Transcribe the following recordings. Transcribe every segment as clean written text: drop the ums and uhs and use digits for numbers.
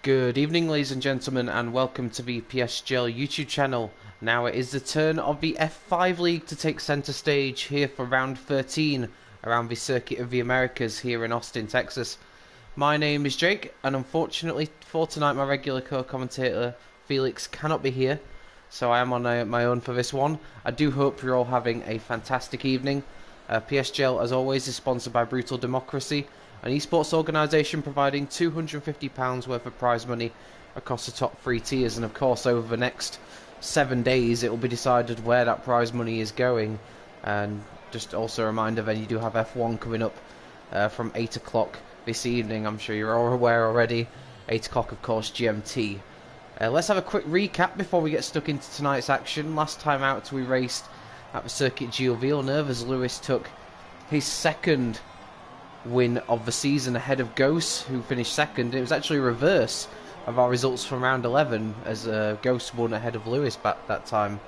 Good evening, ladies and gentlemen, and welcome to the PSGL YouTube channel. Now it is the turn of the F5 League to take centre stage here for round 13 around the Circuit of the Americas here in Austin, Texas. My name is Jake, and unfortunately for tonight my regular co-commentator Felix cannot be here, so I am on my own for this one. I do hope you're all having a fantastic evening. PSGL, as always, is sponsored by Brutal Democracy, an esports organisation providing £250 worth of prize money across the top 3 tiers, and of course over the next 7 days it will be decided where that prize money is going. And just also a reminder, then you do have F1 coming up from 8 o'clock this evening. I'm sure you're all aware already. 8 o'clock of course GMT. Let's have a quick recap before we get stuck into tonight's action. Last time out we raced at the PSGL Villeneuve as Lewis took his second win of the season ahead of Ghost, who finished second. It was actually a reverse of our results from round 11, as Ghost won ahead of Lewis back that time,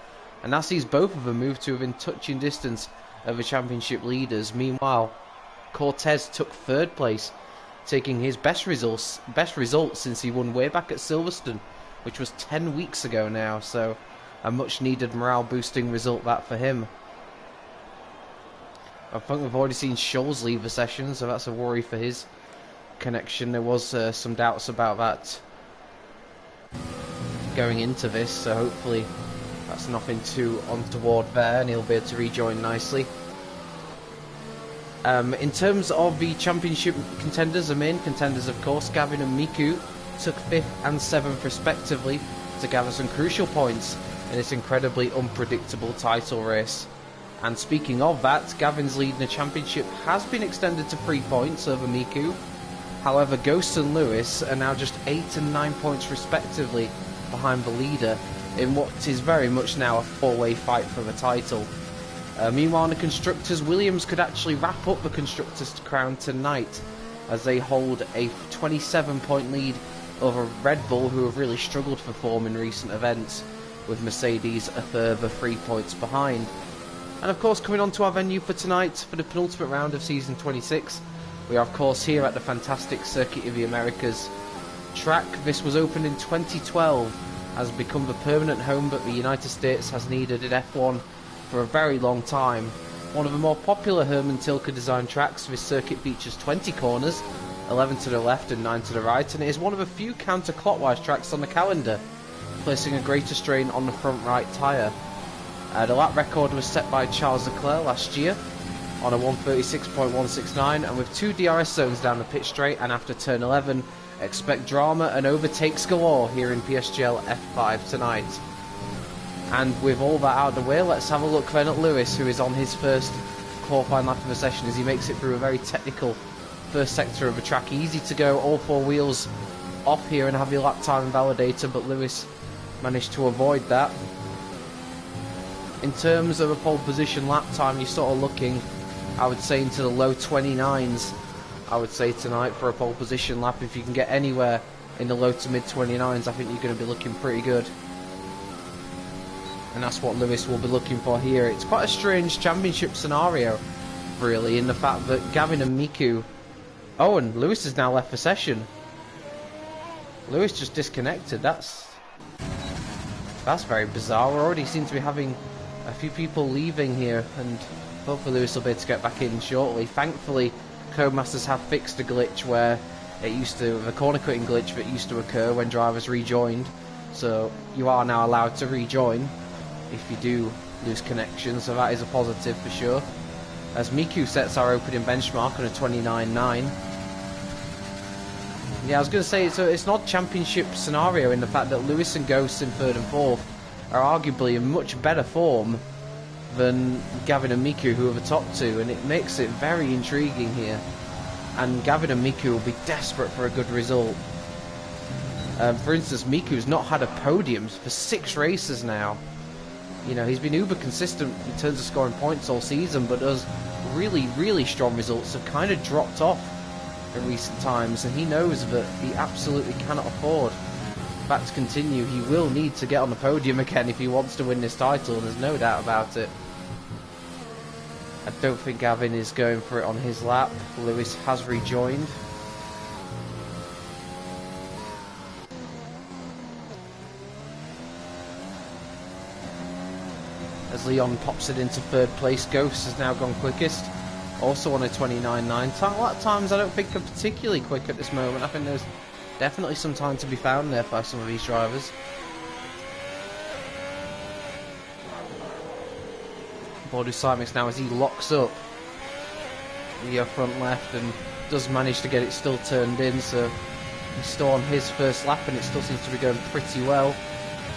and that sees both of them move to within touching distance of the championship leaders. Meanwhile, Cortez took third place, taking his best results since he won way back at Silverstone, which was 10 weeks ago now, so a much needed morale boosting result that for him. I think we've already seen Scholes leave the session, so that's a worry for his connection. There was some doubts about that going into this, so hopefully that's nothing too untoward there, and he'll be able to rejoin nicely. In terms of the championship contenders, the main contenders of course, Gavin and Miku took 5th and 7th respectively to gather some crucial points in this incredibly unpredictable title race. And speaking of that, Gavin's lead in the championship has been extended to 3 points over Miku. However, Ghost and Lewis are now just 8 and 9 points respectively behind the leader in what is very much now a 4-way fight for the title. Meanwhile, in the Constructors, Williams could actually wrap up the Constructors' crown tonight as they hold a 27-point lead over Red Bull, who have really struggled for form in recent events, with Mercedes a further 3 points behind. And of course, coming on to our venue for tonight, for the penultimate round of Season 26, we are of course here at the fantastic Circuit of the Americas track. This was opened in 2012, has become the permanent home that the United States has needed in F1 for a very long time. One of the more popular Herman Tilke designed tracks, this circuit features 20 corners, 11 to the left and 9 to the right, and it is one of a few counterclockwise tracks on the calendar, placing a greater strain on the front right tyre. The lap record was set by Charles Leclerc last year on a 136.169, and with 2 DRS zones down the pit straight and after turn 11, expect drama and overtakes galore here in PSGL F5 tonight. And with all that out of the way, let's have a look then at Lewis, who is on his first qualifying lap of the session as he makes it through a very technical first sector of the track. Easy to go, all 4 wheels off here and have your lap time validator, but Lewis managed to avoid that. In terms of a pole position lap time, you're sort of looking, I would say, into the low 29s, I would say, tonight for a pole position lap. If you can get anywhere in the low to mid 29s, I think you're going to be looking pretty good. And that's what Lewis will be looking for here. It's quite a strange championship scenario, really, in the fact that Gavin and Miku... Oh, and Lewis has now left the session. Lewis just disconnected. That's very bizarre. We already seem to be having a few people leaving here, and hopefully Lewis will be able to get back in shortly. Thankfully, Codemasters have fixed a glitch where it used to, the corner quitting glitch that used to occur when drivers rejoined, so you are now allowed to rejoin if you do lose connection, so that is a positive for sure. As Miku sets our opening benchmark on a 29.9. Yeah, I was going to say, so it's an odd championship scenario in the fact that Lewis and Ghost in 3rd and 4th are arguably in much better form than Gavin and Miku, who are the top 2, and it makes it very intriguing here. And Gavin and Miku will be desperate for a good result. For instance, Miku's not had a podium for 6 races now. You know, he's been uber consistent in terms of scoring points all season, but those really, really strong results have kind of dropped off in recent times, and he knows that he absolutely cannot afford that to continue. He will need to get on the podium again if he wants to win this title, and there's no doubt about it. I don't think Gavin is going for it on his lap. Lewis has rejoined. as Leon pops it into third place. Ghost has now gone quickest, also on a 29.9. Lap times I don't think are particularly quick at this moment. I think there's definitely some time to be found there by some of these drivers. Bordeaux Cymix now as he locks up the front left and does manage to get it still turned in, so he's still on his first lap and it still seems to be going pretty well.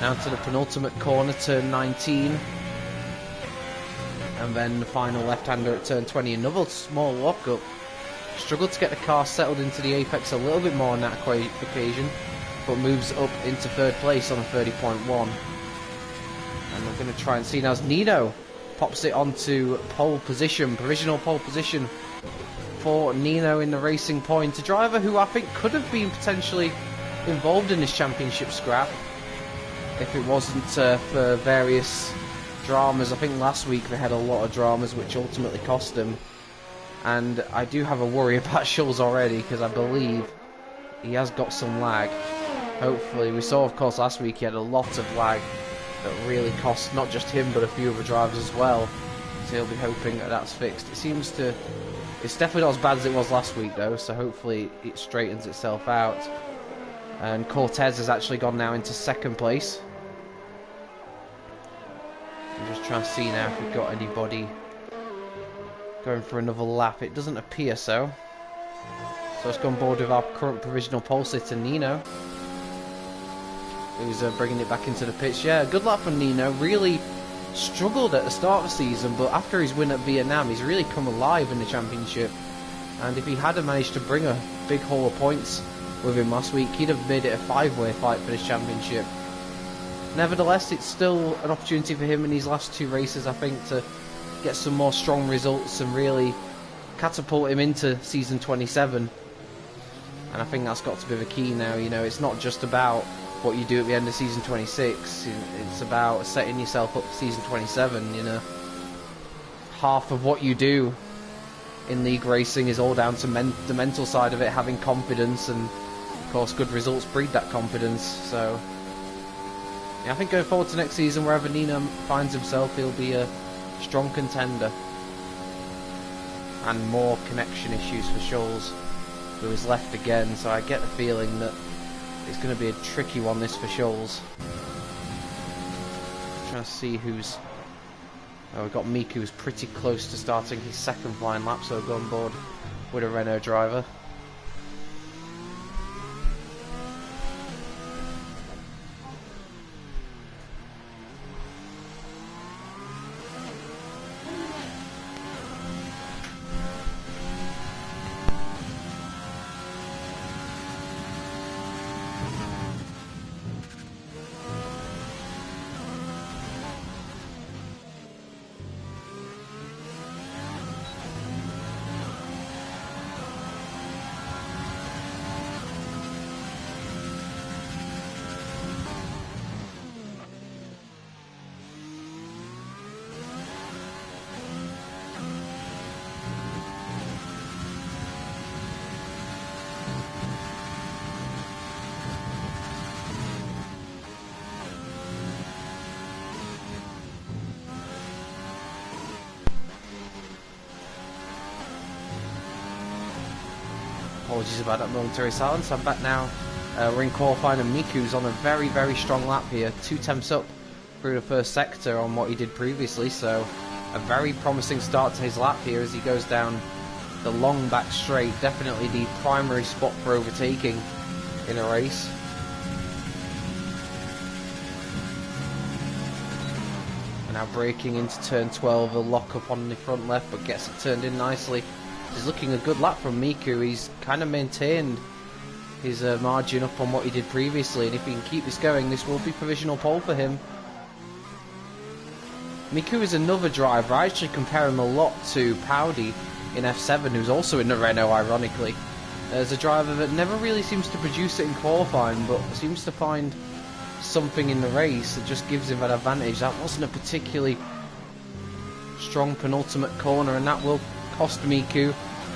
Now to the penultimate corner, turn 19. And then the final left-hander at turn 20. Another small lock-up. Struggled to get the car settled into the apex a little bit more on that occasion, but moves up into third place on a 30.1. And we're going to try and see now as Nino pops it onto pole position, provisional pole position for Nino in the Racing Point. A driver who I think could have been potentially involved in this championship scrap if it wasn't for various dramas. I think last week they had a lot of dramas which ultimately cost them. And I do have a worry about Schulz already because I believe he has got some lag. Hopefully, we saw of course last week he had a lot of lag that really cost not just him but a few other drivers as well. So he'll be hoping that that's fixed. It's definitely not as bad as it was last week though, so hopefully it straightens itself out. And Cortez has actually gone now into second place. I'm just trying to see now if we've got anybody going for another lap. It doesn't appear so. So let's go on board with our current provisional pole sitter, Nino, who's bringing it back into the pits. Yeah, good lap from Nino. Really struggled at the start of the season, but after his win at Vietnam, he's really come alive in the championship. And if he had managed to bring a big haul of points with him last week, he'd have made it a five-way fight for this championship. Nevertheless, it's still an opportunity for him in these last two races, I think, to get some more strong results and really catapult him into season 27. And I think that's got to be the key now. You know, it's not just about what you do at the end of season 26. It's about setting yourself up for season 27. You know, half of what you do in league racing is all down to the mental side of it, having confidence, and of course good results breed that confidence. So yeah, I think going forward to next season, wherever Nino finds himself, he'll be a strong contender. And more connection issues for Schulz, who is left again, so I get the feeling that it's going to be a tricky one this for Schulz. Trying to see who's... Oh, we've got Miku, who's pretty close to starting his second flying lap, so we'll go on board with a Renault driver. Apologies about that momentary silence. I'm back now. We're in qualifying and Miku's on a very, very strong lap here. 2 tenths up through the first sector on what he did previously, so a very promising start to his lap here as he goes down the long back straight. Definitely the primary spot for overtaking in a race. And now braking into turn 12, a lock up on the front left, but gets it turned in nicely. He's looking a good lap from Miku. He's kind of maintained his margin up on what he did previously, and if he can keep this going, this will be provisional pole for him. Miku is another driver. I actually compare him a lot to Powdy in F7, who's also in the Renault, ironically. As a driver that never really seems to produce it in qualifying, but seems to find something in the race that just gives him that advantage. That wasn't a particularly strong penultimate corner, and that will cost Miku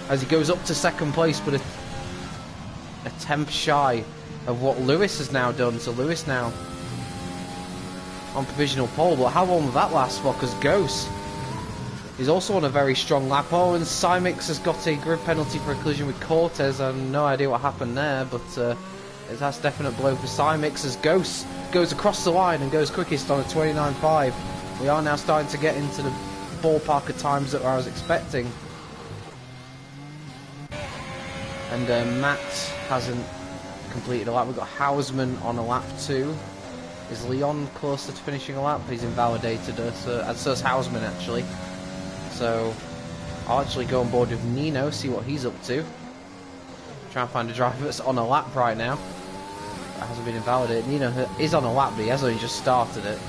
as he goes up to second place, but a tenth shy of what Lewis has now done. So Lewis now on provisional pole, but how long will that last for? Because Ghost is also on a very strong lap. Oh, and Cymix has got a grid penalty for a collision with Cortez. I have no idea what happened there, but that's definite blow for Cymix as Ghost goes across the line and goes quickest on a 29.5. We are now starting to get into the ballpark of times that I was expecting. And Matt hasn't completed a lap. We've got Hausman on a lap 2. Is Leon closer to finishing a lap? He's invalidated us, so is Hausman actually. So I'll actually go on board with Nino, see what he's up to. Try and find a driver that's on a lap right now. That hasn't been invalidated. Nino is on a lap, but he has only just started it.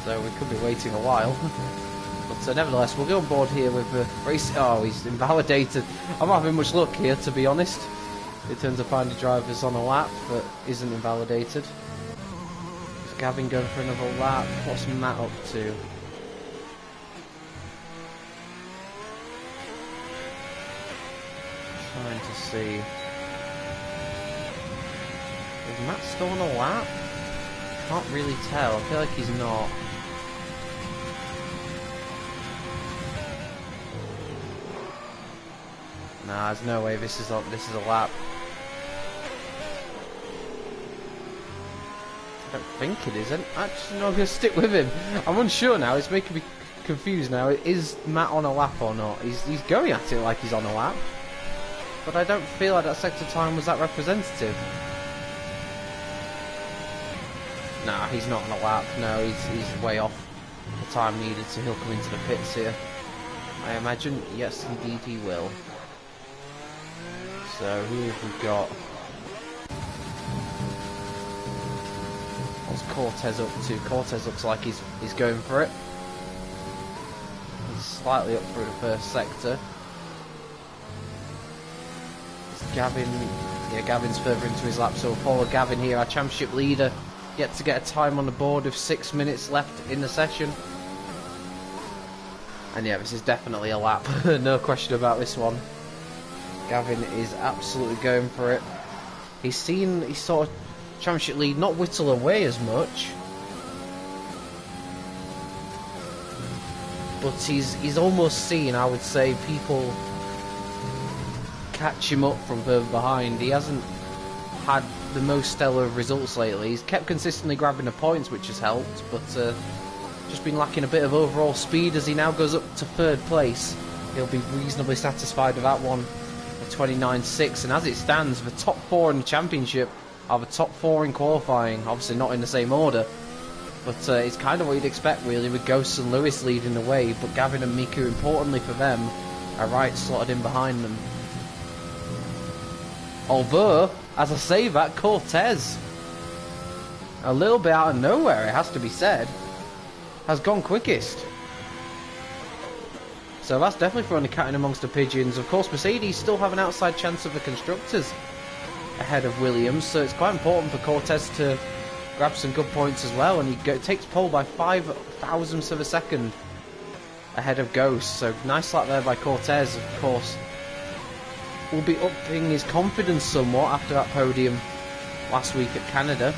So we could be waiting a while. But nevertheless, we'll go on board here with race. Oh, he's invalidated. I'm not having much luck here, to be honest. In terms of finding drivers on a lap, but isn't invalidated. Is Gavin going for another lap? What's Matt up to? Trying to see. Is Matt still on a lap? Can't really tell. I feel like he's not. Nah, there's no way this is a lap. I don't think it isn't. Actually, no, I'm going to stick with him. I'm unsure now. It's making me confused now. Is Matt on a lap or not? He's going at it like he's on a lap. But I don't feel like that sector time was that representative. Nah, he's not on a lap. No, he's way off the time needed, so he'll come into the pits here. I imagine, yes, indeed he will. So, who have we got? What's Cortez up to? Cortez looks like he's going for it. He's slightly up through the first sector. Gavin, yeah, Gavin's further into his lap, so we'll follow Gavin here, our championship leader. Yet to get a time on the board with 6 minutes left in the session. And yeah, this is definitely a lap, no question about this one. Gavin is absolutely going for it. He's seen his sort of championship lead not whittle away as much. But he's almost seen, I would say, people catch him up from further behind. He hasn't had the most stellar of results lately. He's kept consistently grabbing the points, which has helped, but just been lacking a bit of overall speed. As he now goes up to 3rd place, he'll be reasonably satisfied with that one, a 29.6. And as it stands, the top 4 in the championship are the top 4 in qualifying. Obviously not in the same order, but it's kind of what you'd expect really, with Ghost and Lewis leading the way, but Gavin and Miku, importantly for them, are right slotted in behind them. Although, as I say that, Cortez, a little bit out of nowhere, it has to be said, has gone quickest. So that's definitely throwing the cat in amongst the pigeons. Of course, Mercedes still have an outside chance of the constructors ahead of Williams, so it's quite important for Cortez to grab some good points as well, and he takes pole by 5 thousandths of a second ahead of Ghost. So nice lap there by Cortez, of course. Will be upping his confidence somewhat after that podium last week at Canada.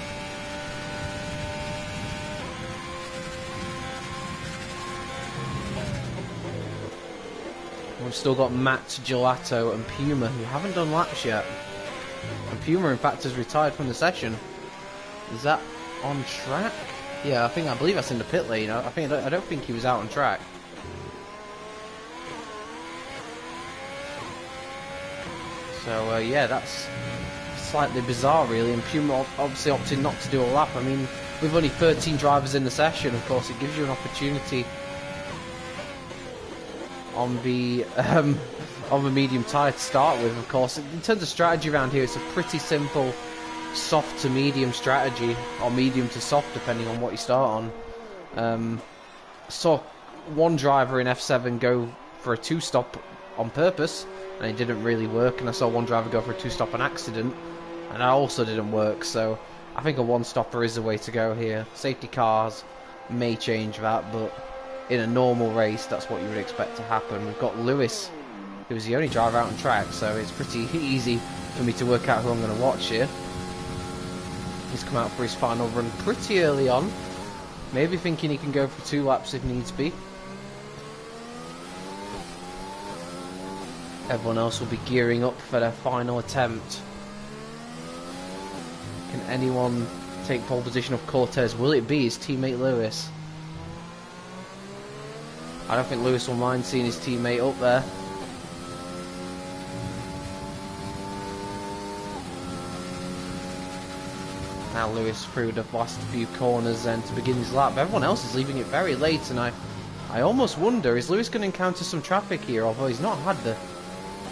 We've still got Matt, Gelato and Puma, who haven't done laps yet. And Puma, in fact, has retired from the session. Is that on track? Yeah, I believe that's in the pit lane. I don't think he was out on track. So yeah, that's slightly bizarre really, and Puma obviously opted not to do a lap. I mean, with only 13 drivers in the session, of course, it gives you an opportunity on the medium tyre to start with. Of course, in terms of strategy around here, it's a pretty simple soft to medium strategy, or medium to soft depending on what you start on. Saw one driver in F7 go for a 2-stop on purpose, and it didn't really work, and I saw one driver go for a 2-stop on accident, and that also didn't work. So I think a 1-stopper is the way to go here. Safety cars may change that, but in a normal race that's what you would expect to happen. We've got Lewis, who was the only driver out on track, so it's pretty easy for me to work out who I'm going to watch here. He's come out for his final run pretty early on. Maybe thinking he can go for 2 laps if needs be. Everyone else will be gearing up for their final attempt. Can anyone take pole position of Cortez? Will it be his teammate Lewis? I don't think Lewis will mind seeing his teammate up there. Now Lewis through the last few corners then to begin his lap. Everyone else is leaving it very late, and I almost wonder, is Lewis going to encounter some traffic here? Although he's not had the...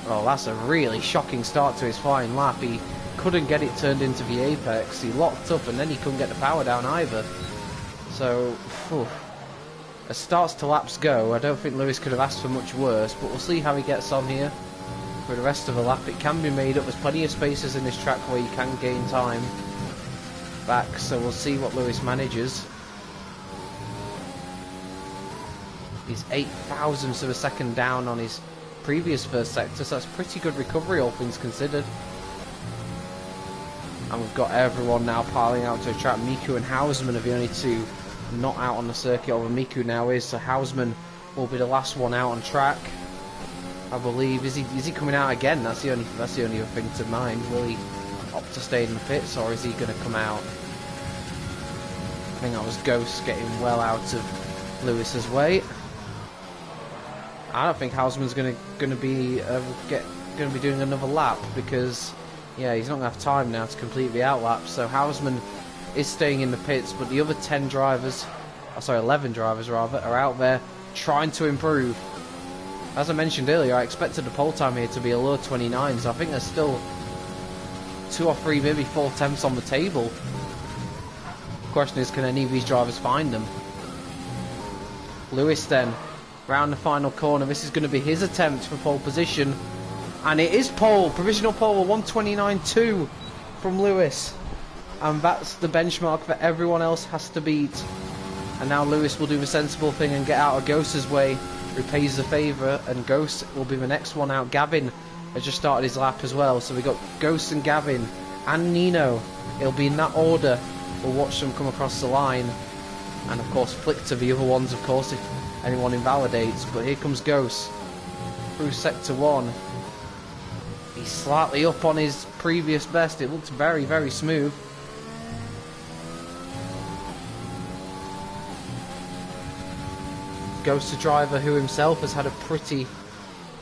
Oh, that's a really shocking start to his flying lap. He couldn't get it turned into the apex. He locked up and then he couldn't get the power down either. So, as starts to laps go, I don't think Lewis could have asked for much worse, but we'll see how he gets on here. For the rest of the lap, it can be made up. There's plenty of spaces in this track where you can gain time back, so we'll see what Lewis manages. He's 0.08 of a second down on his previous first sector, so that's pretty good recovery, all things considered. And we've got everyone now piling out to the track. Miku and Hausman are the only two not out on the circuit, although Miku now is, so Hausman will be the last one out on track, I believe. Is he coming out again? That's the only other thing to mind. Will he opt to stay in the pits, or is he going to come out? I think that was Ghost getting well out of Lewis's way. I don't think Hausman's going to be doing another lap, because yeah, he's not going to have time now to complete the outlap. So Hausman is staying in the pits, but the other 11 drivers rather, are out there trying to improve. As I mentioned earlier, I expected the pole time here to be a low 29, so I think there's still 2 or 3, maybe 4 attempts on the table. The question is, can any of these drivers find them? Lewis then, round the final corner. This is going to be his attempt for pole position, and it is pole, provisional pole, 129.2 from Lewis, and that's the benchmark that everyone else has to beat. And now Lewis will do the sensible thing and get out of Ghost's way, repays the favour, and Ghost will be the next one out. Gavin has just started his lap as well, so we got Ghost and Gavin and Nino. It'll be in that order. We'll watch them come across the line, and of course flick to the other ones, of course, if anyone invalidates. But here comes Ghost through sector 1. He's slightly up on his previous best. It looks very, very smooth. Ghost, a driver who himself has had a pretty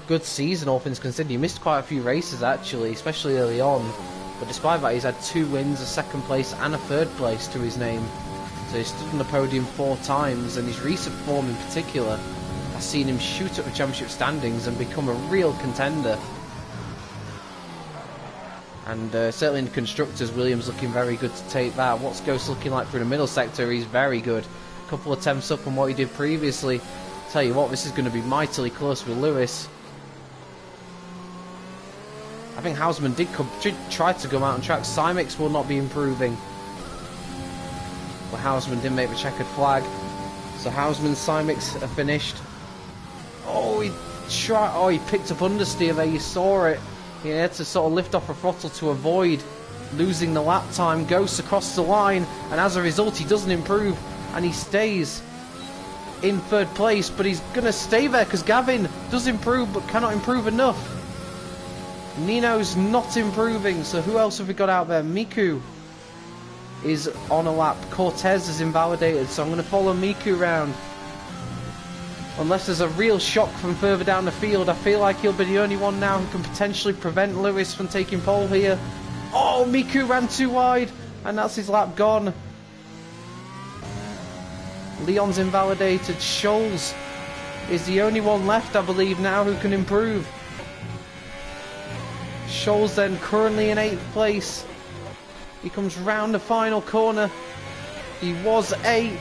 good season, all things considered. He missed quite a few races actually, especially early on, but despite that he's had 2 wins, a 2nd place and a 3rd place to his name. So he's stood on the podium 4 times, and his recent form in particular has seen him shoot up the championship standings and become a real contender. And certainly in the constructors, Williams looking very good to take that. What's Ghost looking like through the middle sector? He's very good. A couple of attempts up on what he did previously. Tell you what, this is going to be mightily close with Lewis. I think Hausman did try to come out on track. Symix will not be improving. But Hausman did make the checkered flag. So Hausman and Symix are finished. Oh, he picked up understeer there, you saw it. He had to sort of lift off a throttle to avoid losing the lap time. Ghosts across the line, and as a result he doesn't improve, and he stays in 3rd place. But he's going to stay there because Gavin does improve but cannot improve enough. Nino's not improving, so who else have we got out there? Miku is on a lap. Cortez is invalidated, so I'm going to follow Miku round. Unless there's a real shock from further down the field, I feel like he'll be the only one now who can potentially prevent Lewis from taking pole here. Oh, Miku ran too wide, and that's his lap gone. Leon's invalidated. Scholes is the only one left, I believe, now who can improve. Scholes then currently in 8th place. He comes round the final corner. He was 8th.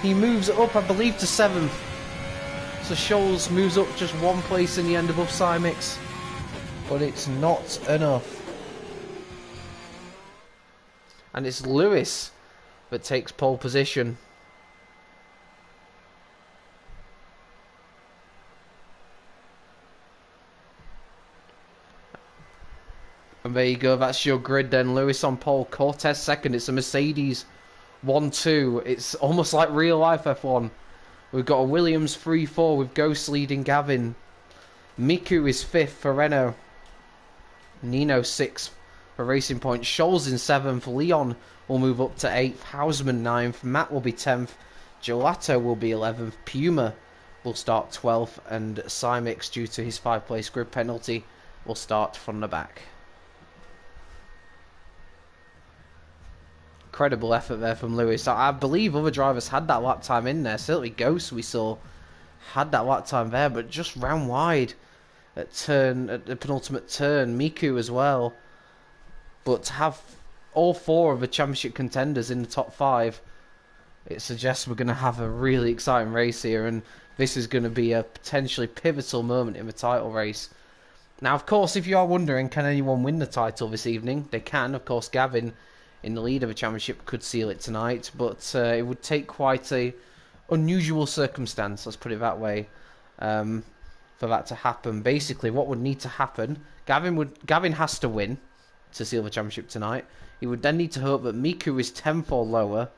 He moves up, I believe, to 7th. So Scholes moves up just 1 place in the end above Symix. But it's not enough. And it's Lewis that takes pole position. And there you go, that's your grid then. Lewis on pole, Cortez 2nd. It's a Mercedes 1-2. It's almost like real life F1. We've got a Williams 3-4 with Ghost leading Gavin. Miku is 5th for Renault. Nino 6th for Racing Point. Scholes in 7th. Leon will move up to 8th. Hausman 9th. Matt will be 10th. Gelato will be 11th. Puma will start 12th. And Cymix, due to his 5-place grid penalty, will start from the back. Incredible effort there from Lewis. I believe other drivers had that lap time in there. Certainly Ghost, we saw, had that lap time there, but just ran wide at the penultimate turn. Miku as well. But to have all 4 of the championship contenders in the top 5, it suggests we're going to have a really exciting race here, and this is going to be a potentially pivotal moment in the title race. Now, of course, if you are wondering, can anyone win the title this evening? They can. Of course, Gavin, in the lead of the championship, could seal it tonight, but it would take quite a unusual circumstance, let's put it that way, for that to happen. Basically, what would need to happen, Gavin has to win to seal the championship tonight. He would then need to hope that Miku is 10th or lower,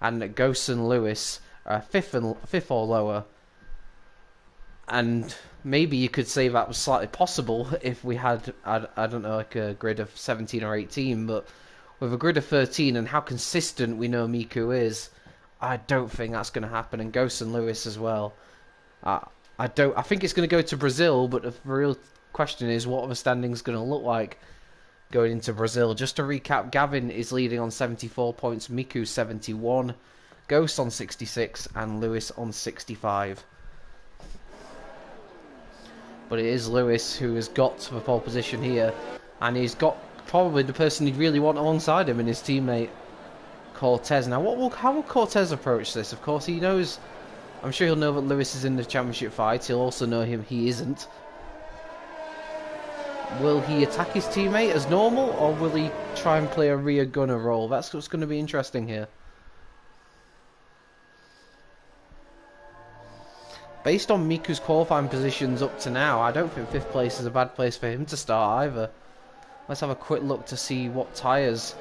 and that Ghost and Lewis are 5th or lower. And maybe you could say that was slightly possible if we had, I don't know, like a grid of 17 or 18, but with a grid of 13 and how consistent we know Miku is, I don't think that's going to happen. And Ghost and Lewis as well. I think it's going to go to Brazil, but the real question is, what are the standings going to look like going into Brazil? Just to recap, Gavin is leading on 74 points, Miku 71, Ghost on 66, and Lewis on 65. But it is Lewis who has got to the pole position here, and he's got probably the person he'd really want alongside him in his teammate Cortez. Now, how will Cortez approach this? Of course, he knows. I'm sure he'll know that Lewis is in the championship fight. He'll also know he isn't. Will he attack his teammate as normal, or will he try and play a rear gunner role? That's what's going to be interesting here. Based on Miku's qualifying positions up to now, I don't think 5th place is a bad place for him to start either. Let's have a quick look to see what tyres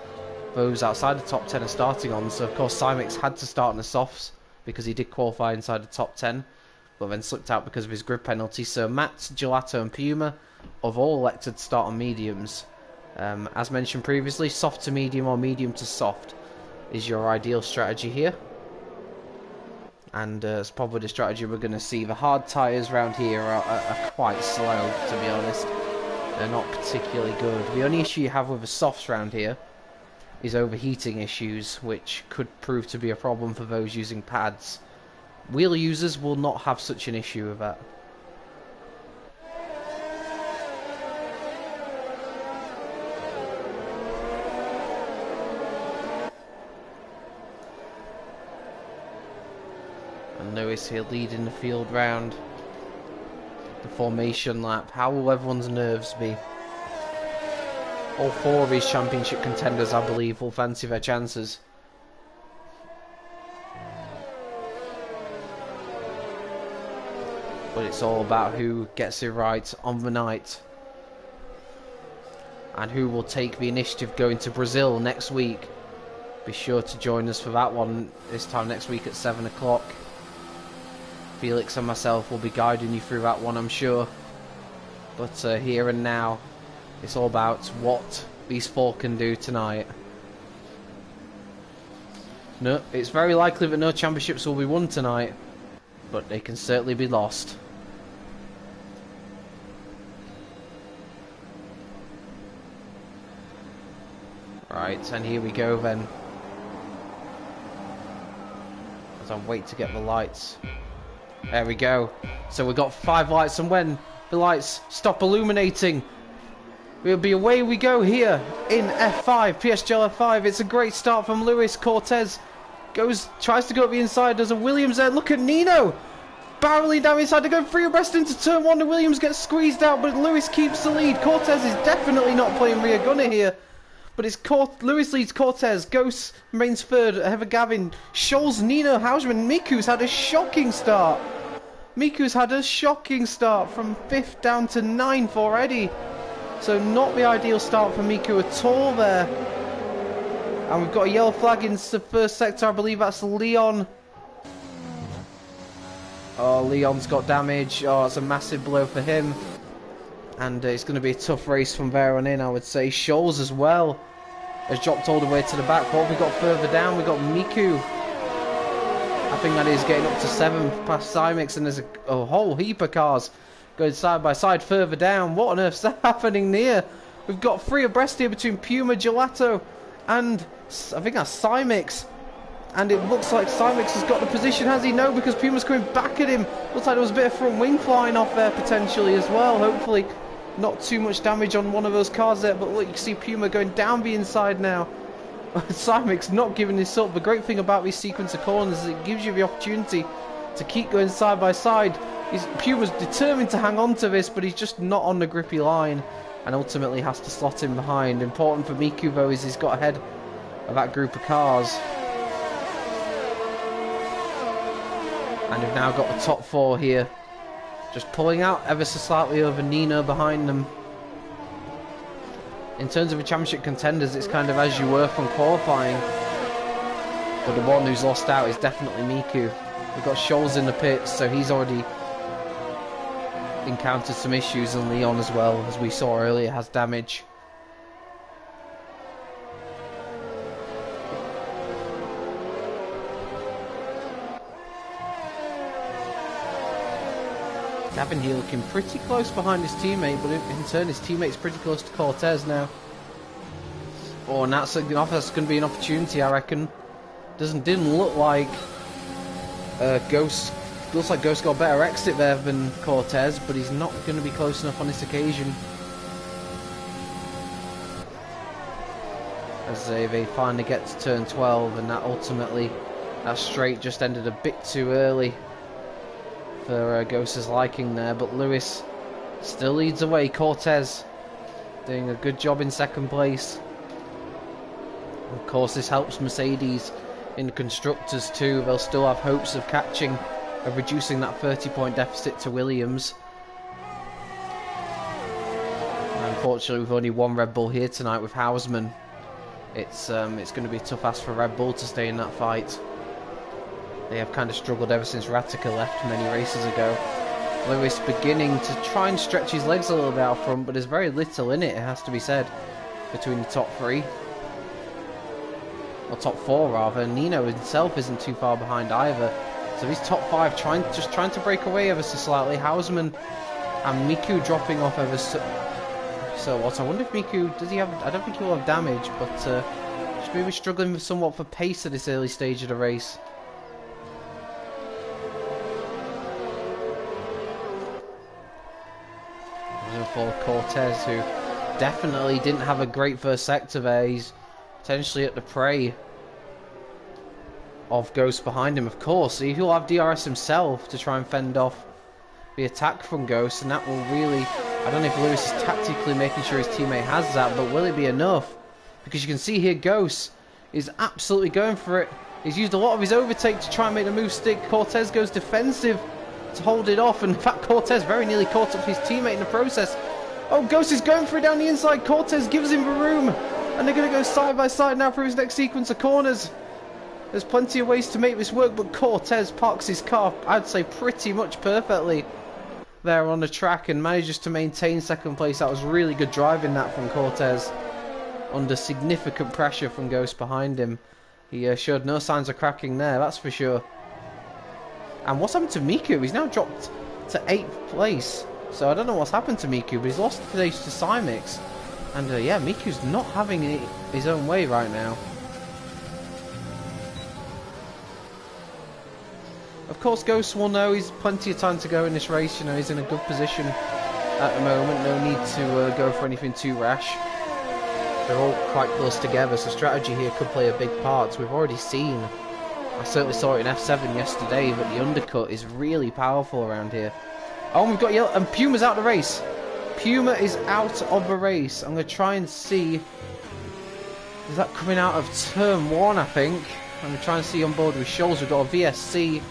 those outside the top 10 are starting on. So, of course, Cymix had to start on the softs because he did qualify inside the top 10, but then slipped out because of his grid penalty. So, Matt, Gelato and Puma have all elected to start on mediums. As mentioned previously, soft to medium or medium to soft is your ideal strategy here. And it's probably the strategy we're going to see. The hard tyres around here are quite slow, to be honest. They're not particularly good. The only issue you have with the softs around here is overheating issues, which could prove to be a problem for those using pads. Wheel users will not have such an issue with that. And Lewis here leading the field round the formation lap. How will everyone's nerves be? All 4 of these championship contenders, I believe, will fancy their chances. But it's all about who gets it right on the night, and who will take the initiative going to Brazil next week. Be sure to join us for that one this time next week at 7 o'clock. Felix and myself will be guiding you through that one, I'm sure. But here and now, it's all about what these 4 can do tonight. No, it's very likely that no championships will be won tonight, but they can certainly be lost. Right, and here we go then. As I wait to get the lights. There we go. So we've got 5 lights, and when the lights stop illuminating, we'll be away we go here in F5, PSGL F5. It's a great start from Lewis. Cortez tries to go up the inside. There's a Williams there. Look at Nino barreling down inside to go 3 abreast into turn 1. The Williams gets squeezed out, but Lewis keeps the lead. Cortez is definitely not playing rear gunner here. But it's Lewis leads Cortez. Ghost remains 3rd ahead of Gavin. Scholes, Nino, Hausman, Miku's had a shocking start. Miku's had a shocking start from 5th down to 9th already. So not the ideal start for Miku at all there. And we've got a yellow flag in the first sector. I believe that's Leon. Oh, Leon's got damage. Oh, it's a massive blow for him. And it's going to be a tough race from there on in, I would say. Scholes as well has dropped all the way to the back. What have we got further down? We've got Miku. I think that is getting up to 7th past Cymix. And there's a whole heap of cars going side by side further down. What on earth's happening here? We've got 3 abreast here between Puma, Gelato, and I think that's Cymix. And it looks like Cymix has got the position, has he? No, because Puma's coming back at him. Looks like there was a bit of front wing flying off there potentially as well. Hopefully not too much damage on one of those cars there. But look, you can see Puma going down the inside now. Cymix not giving this up. The great thing about these sequence of corners is it gives you the opportunity to keep going side by side. Puma's determined to hang on to this, but he's just not on the grippy line. And ultimately has to slot in behind. Important for Miku though is he's got ahead of that group of cars. And they've now got the top 4 here. Just pulling out ever so slightly over Nino behind them. In terms of the championship contenders, it's kind of as you were from qualifying. But the one who's lost out is definitely Miku. We've got Scholes in the pits, so he's already encountered some issues, and Leon as well, as we saw earlier, has damage. Gavin here looking pretty close behind his teammate, but in turn his teammate's pretty close to Cortez now. Oh, and that's going to be an opportunity, I reckon. Didn't look like Ghost. Looks like Ghost got a better exit there than Cortez, but he's not going to be close enough on this occasion. As they finally get to turn 12, and that ultimately, that straight just ended a bit too early for Ghost's liking there, but Lewis still leads away. Cortez doing a good job in 2nd place. Of course, this helps Mercedes in the constructors too. They'll still have hopes of reducing that 30-point deficit to Williams. And unfortunately, we've only one Red Bull here tonight with Hausman. It's going to be a tough ask for Red Bull to stay in that fight. They have kind of struggled ever since Ratica left many races ago. Lewis beginning to try and stretch his legs a little bit out front, but there's very little in it, it has to be said, between the top 3. Or top 4 rather. Nino himself isn't too far behind either. So these top 5 trying to break away ever so slightly. Hausman and Miku dropping off ever so what. I wonder if Miku, does he have, I don't think he will have damage, but just maybe struggling somewhat for pace at this early stage of the race. For Cortez, who definitely didn't have a great first sector there. He's potentially at the prey of Ghost behind him, of course. He'll have DRS himself to try and fend off the attack from Ghost, and that will really, I don't know if Lewis is tactically making sure his teammate has that, but will it be enough? Because you can see here Ghost is absolutely going for it. He's used a lot of his overtake to try and make the move stick. Cortez goes defensive to hold it off, and in fact Cortez very nearly caught up his teammate in the process. Oh, Ghost is going for it down the inside. Cortez gives him the room, and they're going to go side by side now for his next sequence of corners. There's plenty of ways to make this work, but Cortez parks his car, I'd say, pretty much perfectly there on the track and manages to maintain 2nd place. That was really good driving that from Cortez under significant pressure from Ghost behind him. He showed no signs of cracking there, that's for sure. And what's happened to Miku? He's now dropped to 8th place. So I don't know what's happened to Miku, but he's lost today to Cymix. And yeah, Miku's not having it his own way right now. Of course, Ghost will know he's plenty of time to go in this race. You know, he's in a good position at the moment. No need to go for anything too rash. They're all quite close together, so strategy here could play a big part. We've already seen, I certainly saw it in F7 yesterday, but the undercut is really powerful around here. Oh, and we've got yellow, and Puma's out of the race. Puma is out of the race. I'm going to try and see, is that coming out of turn 1, I think. I'm going to try and see on board with Scholes. We've got a VSC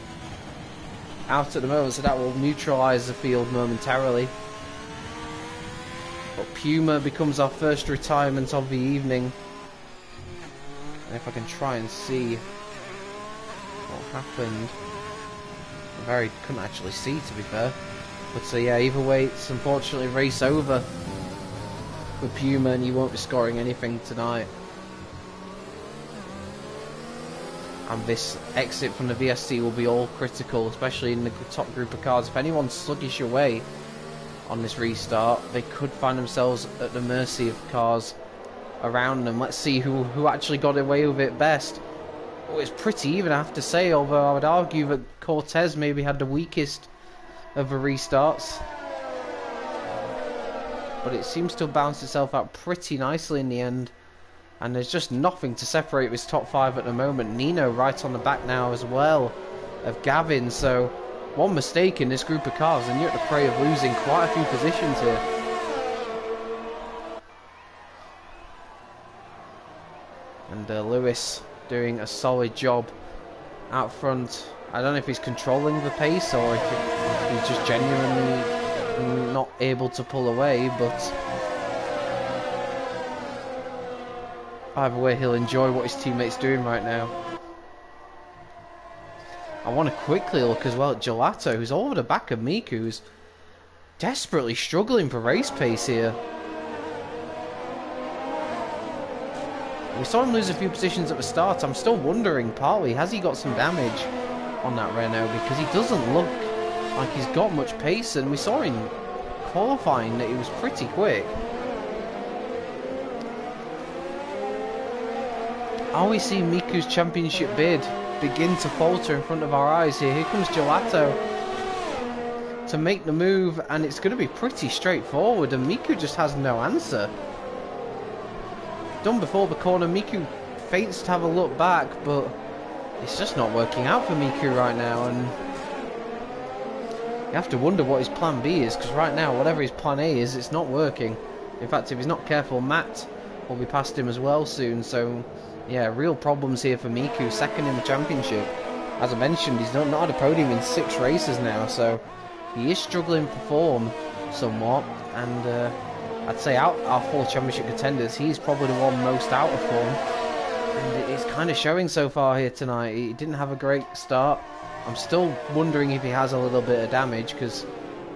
out at the moment, so that will neutralise the field momentarily. But Puma becomes our first retirement of the evening. if I can try and see what happened. Couldn't actually see, to be fair. But so yeah, either way, it's unfortunately race over for Puma, and he won't be scoring anything tonight. And this exit from the VSC will be all critical, especially in the top group of cars. If anyone's sluggish away on this restart, they could find themselves at the mercy of cars around them. Let's see who actually got away with it best. Oh, it's pretty even, I have to say, although I would argue that Cortez maybe had the weakest of the restarts. But it seems to have balanced itself out pretty nicely in the end. And there's just nothing to separate his top 5 at the moment. Nino right on the back now as well of Gavin. So one mistake in this group of cars and you're at the prey of losing quite a few positions here. And Lewis doing a solid job out front. I don't know if he's controlling the pace or if he's just genuinely not able to pull away, but either way, he'll enjoy what his teammate's doing right now. I want to quickly look as well at Gelato, who's over the back of Miku, who's desperately struggling for race pace here. We saw him lose a few positions at the start. I'm still wondering, partly, has he got some damage on that Renault? Because he doesn't look like he's got much pace, and we saw in qualifying that he was pretty quick. Are we seeing Miku's championship bid begin to falter in front of our eyes here? Here comes Gelato to make the move, and it's going to be pretty straightforward, and Miku just has no answer. Done before the corner, Miku feints to have a look back, but it's just not working out for Miku right now, and you have to wonder what his plan B is, because right now, whatever his plan A is, it's not working. In fact, if he's not careful, Matt will be past him as well soon, so yeah, real problems here for Miku, second in the championship. As I mentioned, he's not had a podium in 6 races now, so he is struggling for form somewhat, and I'd say out our 4 championship contenders, he's probably the one most out of form, and it's kind of showing so far here tonight. He didn't have a great start. I'm still wondering if he has a little bit of damage, because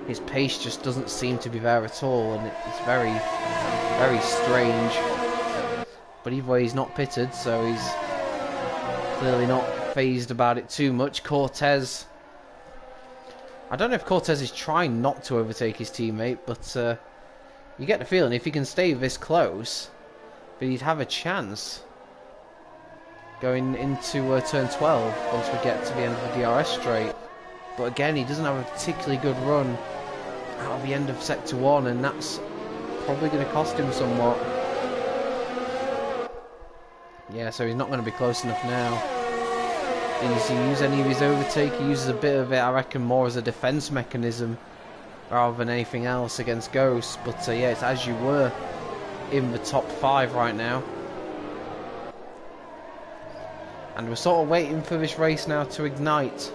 his pace just doesn't seem to be there at all, and it's very, very strange. But either way, he's not pitted, so he's clearly not phased about it too much. Cortez, I don't know if Cortez is trying not to overtake his teammate, but you get the feeling if he can stay this close, but he'd have a chance going into turn 12 once we get to the end of the DRS straight. But again, he doesn't have a particularly good run out of the end of sector 1, and that's probably going to cost him somewhat. Yeah, so he's not going to be close enough now. Does he use any of his overtake? He uses a bit of it, I reckon, more as a defense mechanism rather than anything else against Ghost. But yeah, it's as you were in the top 5 right now. And we're sort of waiting for this race now to ignite.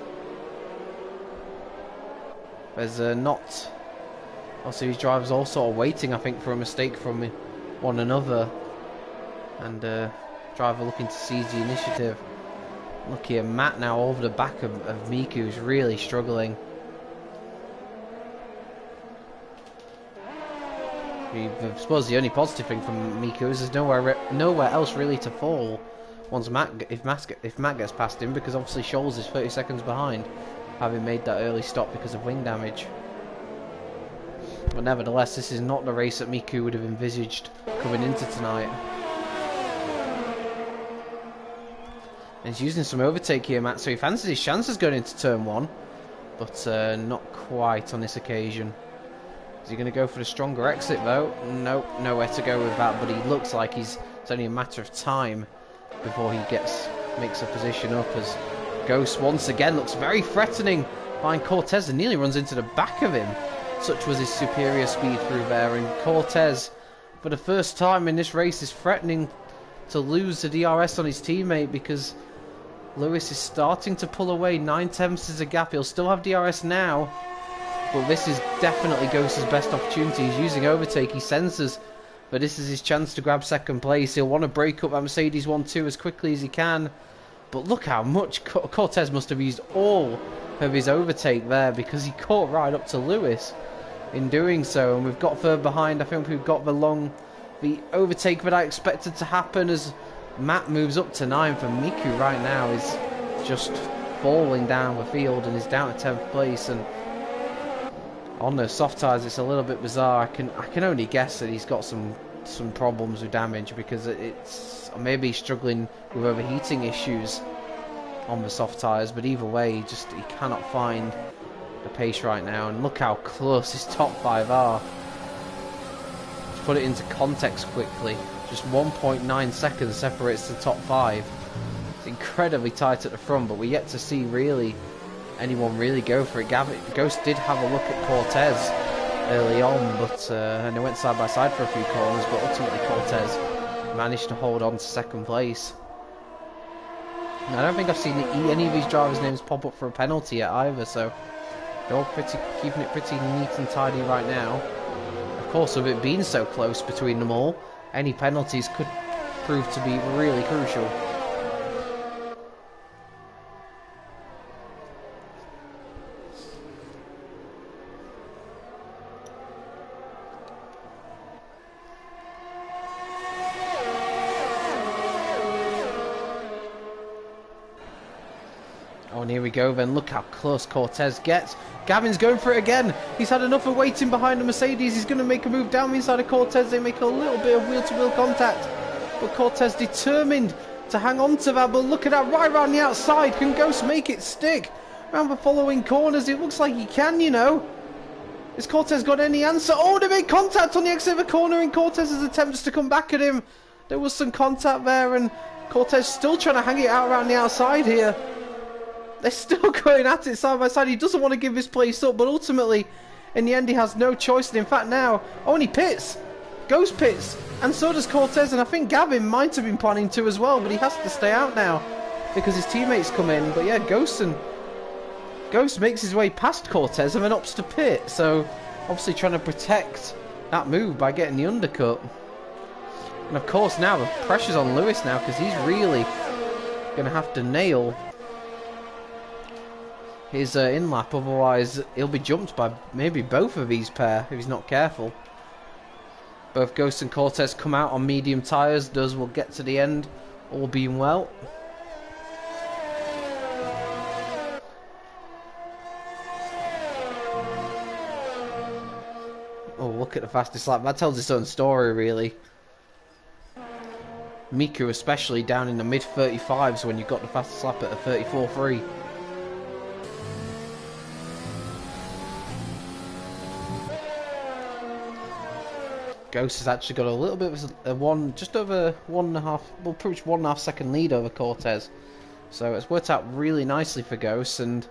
There's not... Also, these drivers all sort of waiting, I think, for a mistake from one another. And driver looking to seize the initiative. Look here, Matt now over the back of Miku, who's really struggling. I suppose the only positive thing from Miku is there's nowhere else really to fall once if Matt gets past him, because obviously Scholes is 30 seconds behind, having made that early stop because of wing damage. But nevertheless, this is not the race that Miku would have envisaged coming into tonight. And he's using some overtake here, Matt, so he fancies his chances going into turn 1, but not quite on this occasion. Is he going to go for the stronger exit though? Nope, nowhere to go with that, but he looks like it's only a matter of time before he makes a position up, as Ghost once again looks very threatening behind Cortez and nearly runs into the back of him. Such was his superior speed through there, and Cortez, for the first time in this race, is threatening to lose the DRS on his teammate, because Lewis is starting to pull away. 9/10 is a gap. He'll still have DRS now, but this is definitely Ghost's best opportunity. He's using overtake. He senses but this is his chance to grab second place. He'll want to break up that Mercedes 1-2 as quickly as he can. But look how much Cortez must have used all of his overtake there, because he caught right up to Lewis in doing so. And we've got further behind. I think we've got the overtake that I expected to happen as Matt moves up to 9th, and Miku right now is just falling down the field and is down at 10th place. And on the soft tyres, it's a little bit bizarre. I can only guess that he's got some problems with damage, because it's maybe struggling with overheating issues on the soft tyres. But either way, he cannot find the pace right now. And look how close his top 5 are. To put it into context quickly, just 1.9 seconds separates the top 5. It's incredibly tight at the front, but we're yet to see anyone really go for it. Ghost did have a look at Cortez early on, but and they went side by side for a few corners, but ultimately Cortez managed to hold on to second place. And I don't think I've seen any of these drivers' names pop up for a penalty yet either, so they're all keeping it pretty neat and tidy right now. Of course, with it being so close between them all, any penalties could prove to be really crucial. Oh, and here we go then. Look how close Cortez gets. Gavin's going for it again. He's had enough of waiting behind the Mercedes. He's going to make a move down the inside of Cortez. They make a little bit of wheel-to-wheel contact. But Cortez determined to hang on to that. But look at that, right around the outside. Can Ghost make it stick? Around the following corners, it looks like he can, you know. Has Cortez got any answer? Oh, they made contact on the exit of the corner, and Cortez's attempts to come back at him. There was some contact there, and Cortez still trying to hang it out around the outside here. They're still going at it side by side. He doesn't want to give this place up, but ultimately, in the end, he has no choice. And in fact, now, only pits. Ghost pits. And so does Cortez. And I think Gavin might have been planning to as well, but he has to stay out now because his teammates come in. But yeah, Ghost makes his way past Cortez and then opts to pit. So, obviously trying to protect that move by getting the undercut. And of course, now the pressure's on Lewis now, because he's really going to have to nail his in-lap, otherwise he'll be jumped by maybe both of these pair if he's not careful. Both Ghost and Cortez come out on medium tyres. Will get to the end, all being well. Oh, look at the fastest lap. That tells its own story, really. Miku especially down in the mid-35s when you've got the fastest lap at a 34.3. Ghost has actually got a little bit of just over 1.5, well, pretty much 1.5 second lead over Cortez. So it's worked out really nicely for Ghost. And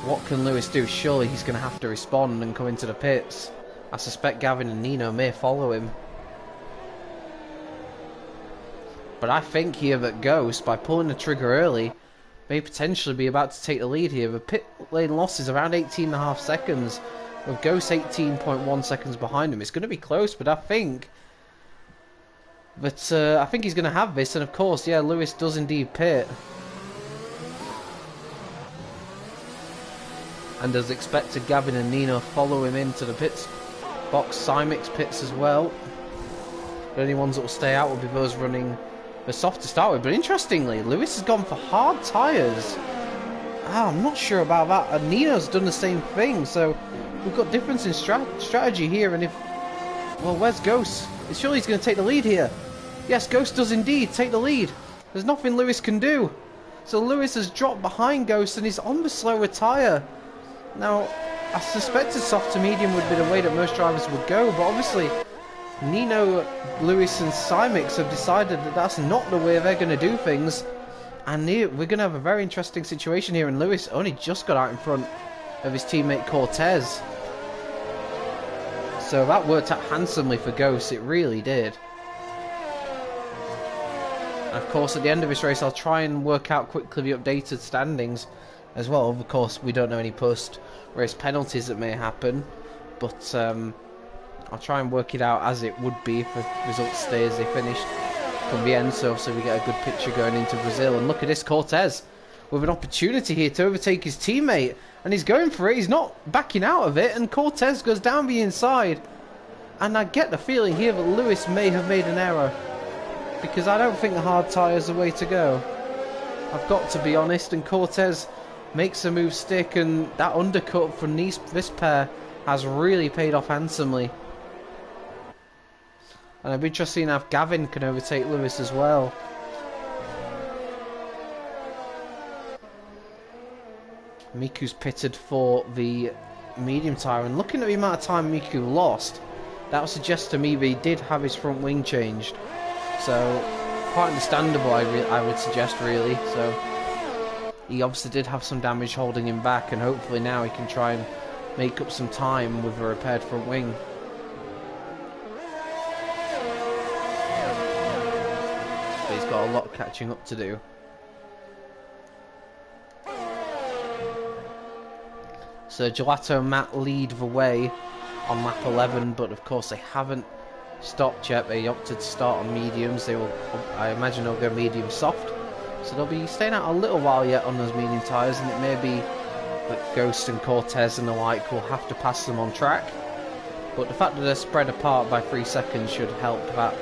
what can Lewis do? Surely he's going to have to respond and come into the pits. I suspect Gavin and Nino may follow him. But I think here that Ghost, by pulling the trigger early, may potentially be about to take the lead here. The pit lane loss is around 18.5 seconds. With Ghost 18.1 seconds behind him. It's going to be close, but I think he's going to have this. And of course, yeah, Lewis does indeed pit. And as expected, Gavin and Nino follow him into the pits box. Cymix pits as well. The only ones that will stay out will be those running the soft to start with. But interestingly, Lewis has gone for hard tyres. I'm not sure about that. And Nino's done the same thing, so we've got difference in strategy here. And where's Ghost? Surely he's going to take the lead here. Yes, Ghost does indeed take the lead. There's nothing Lewis can do. So Lewis has dropped behind Ghost and he's on the slower tyre. Now, I suspected soft to medium would be the way that most drivers would go, but obviously Nino, Lewis and Cymix have decided that that's not the way they're going to do things. And we're going to have a very interesting situation here, and Lewis only just got out in front of his teammate Cortez. So that worked out handsomely for Ghost, it really did. And of course, at the end of this race, I'll try and work out quickly the updated standings as well. Of course, we don't know any post-race penalties that may happen, but I'll try and work it out as it would be if the result stay as they finished from the end, so we get a good picture going into Brazil. And look at this, Cortez with an opportunity here to overtake his teammate, and he's going for it. He's not backing out of it, and Cortez goes down the inside. And I get the feeling here that Lewis may have made an error, because I don't think the hard tyre is the way to go. I've got to be honest, and Cortez makes a move stick, and that undercut from this pair has really paid off handsomely. And I'd be interested to see if Gavin can overtake Lewis as well. Miku's pitted for the medium tyre, and looking at the amount of time Miku lost, that would suggest to me that he did have his front wing changed. So, quite understandable, I would suggest, really. So, he obviously did have some damage holding him back, and hopefully now he can try and make up some time with a repaired front wing. But he's got a lot of catching up to do. So Gelato and Matt lead the way on lap 11, but of course they haven't stopped yet. They opted to start on mediums. They will, I imagine they'll go medium soft. So they'll be staying out a little while yet on those medium tyres, and it may be that Ghost and Cortez and the like will have to pass them on track. But the fact that they're spread apart by 3 seconds should help that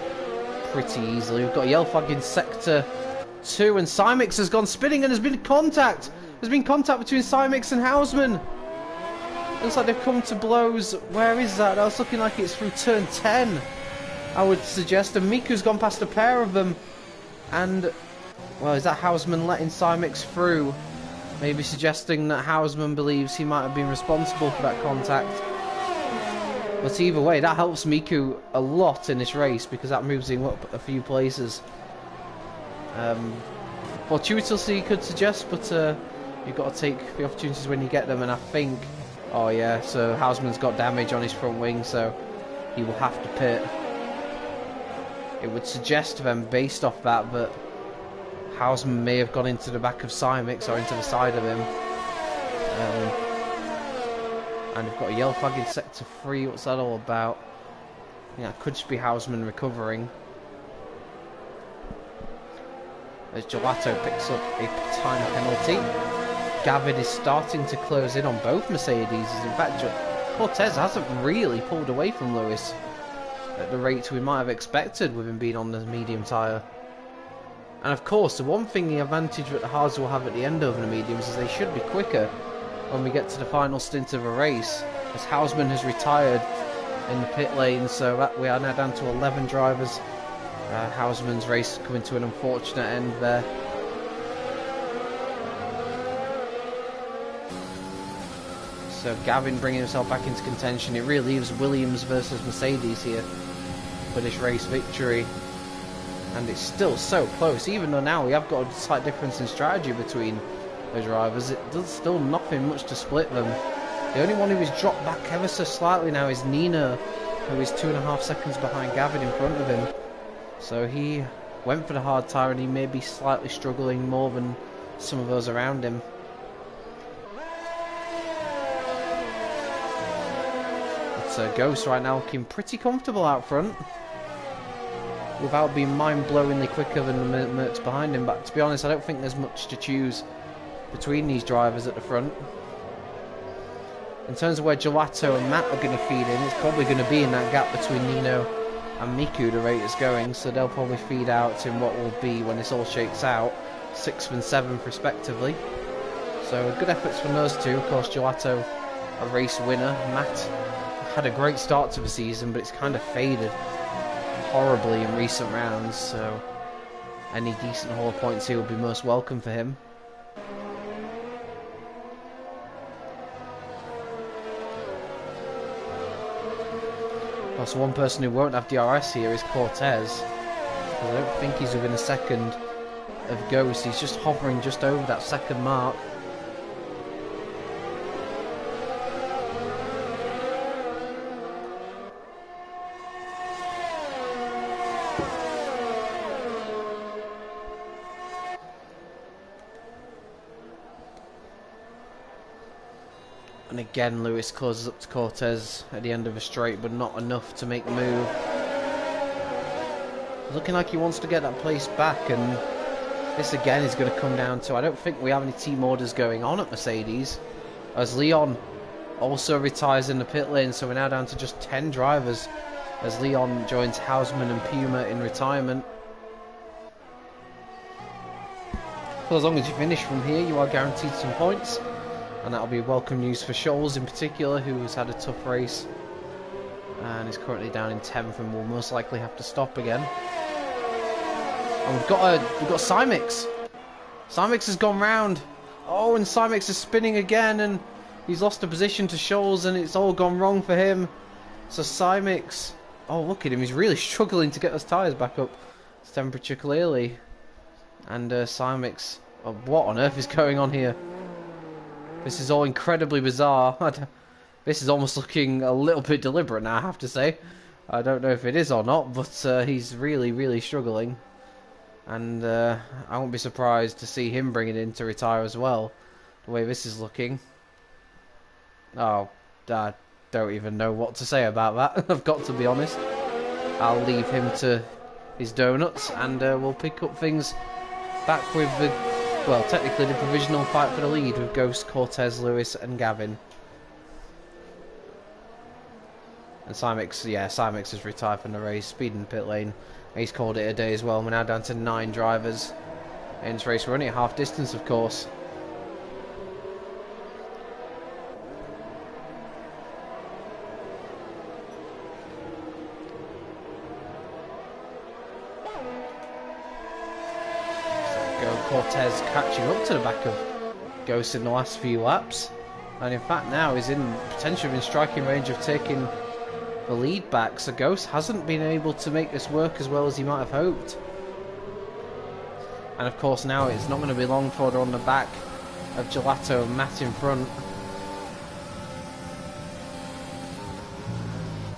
pretty easily. We've got a yellow flag in sector 2, and Cymix has gone spinning, and there's been contact. There's been contact between Cymix and Hausman. Looks like they've come to blows. Where is that? That was looking like it's through turn 10, I would suggest. And Miku's gone past a pair of them. And, well, is that Hausman letting Cymix through? Maybe suggesting that Hausman believes he might have been responsible for that contact. But either way, that helps Miku a lot in this race, because that moves him up a few places. Fortuitously, you could suggest, but you've got to take the opportunities when you get them, and I think... Oh yeah, so Hausman's got damage on his front wing, so he will have to pit. It would suggest then, based off that Hausman may have gone into the back of Cymix or into the side of him. And we've got a yellow flag in sector 3. What's that all about? Yeah, it could just be Hausman recovering. As Gelato picks up a time penalty. Gavin is starting to close in on both Mercedes. In fact, Cortez hasn't really pulled away from Lewis at the rate we might have expected with him being on the medium tyre. And of course, the one thing, the advantage that the hards will have at the end over the mediums is they should be quicker when we get to the final stint of a race, as Hausman has retired in the pit lane, so that we are now down to 11 drivers. Hausman's race coming to an unfortunate end there. So Gavin bringing himself back into contention. It really leaves Williams versus Mercedes here for this race victory. And it's still so close, even though now we have got a slight difference in strategy between the drivers. It does still nothing much to split them. The only one who is dropped back ever so slightly now is Nino, who is 2.5 seconds behind Gavin in front of him. So he went for the hard tyre, and he may be slightly struggling more than some of those around him. Ghost right now looking pretty comfortable out front, without being mind-blowingly quicker than the Mercs behind him. But to be honest, I don't think there's much to choose between these drivers at the front. In terms of where Gelato and Matt are going to feed in, it's probably going to be in that gap between Nino and Miku, the rate is going, so they'll probably feed out in what will be, when this all shakes out, 6th and 7th respectively. So good efforts from those two. Of course, Gelato a race winner. Matt had a great start to the season, but it's kind of faded horribly in recent rounds, so any decent haul of points here would be most welcome for him. Also, one person who won't have DRS here is Cortez, because I don't think he's within a second of Ghost. He's just hovering just over that second mark. And again, Lewis closes up to Cortez at the end of a straight, but not enough to make the move. Looking like he wants to get that place back, and this again is going to come down to, I don't think we have any team orders going on at Mercedes, as Leon also retires in the pit lane, so we're now down to just 10 drivers as Leon joins Hausman and Puma in retirement. Well, as long as you finish from here, you are guaranteed some points, and that'll be welcome news for Scholes in particular, who has had a tough race and is currently down in 10th and will most likely have to stop again. And we've got Cymix. Cymix has gone round. Oh, and Cymix is spinning again, and he's lost a position to Scholes, and it's all gone wrong for him. So Cymix, oh look at him, he's really struggling to get those tyres back up. It's temperature clearly. And Cymix, oh, what on earth is going on here? This is all incredibly bizarre. This is almost looking a little bit deliberate now, I have to say. I don't know if it is or not, but he's really, really struggling. And I won't be surprised to see him bring it in to retire as well, the way this is looking. Oh, I don't even know what to say about that, I've got to be honest. I'll leave him to his donuts, and we'll pick up things back with the, well, technically the provisional fight for the lead with Ghost, Cortez, Lewis and Gavin. And Cymix, yeah, Cymix has retired from the race, speed in the pit lane. He's called it a day as well. We're now down to 9 drivers in this race. We're only at half distance, of course. Cortez catching up to the back of Ghost in the last few laps, and in fact now is in potentially in striking range of taking the lead back, so Ghost hasn't been able to make this work as well as he might have hoped. And of course now it's not going to be long before they're on the back of Gelato and Matt in front.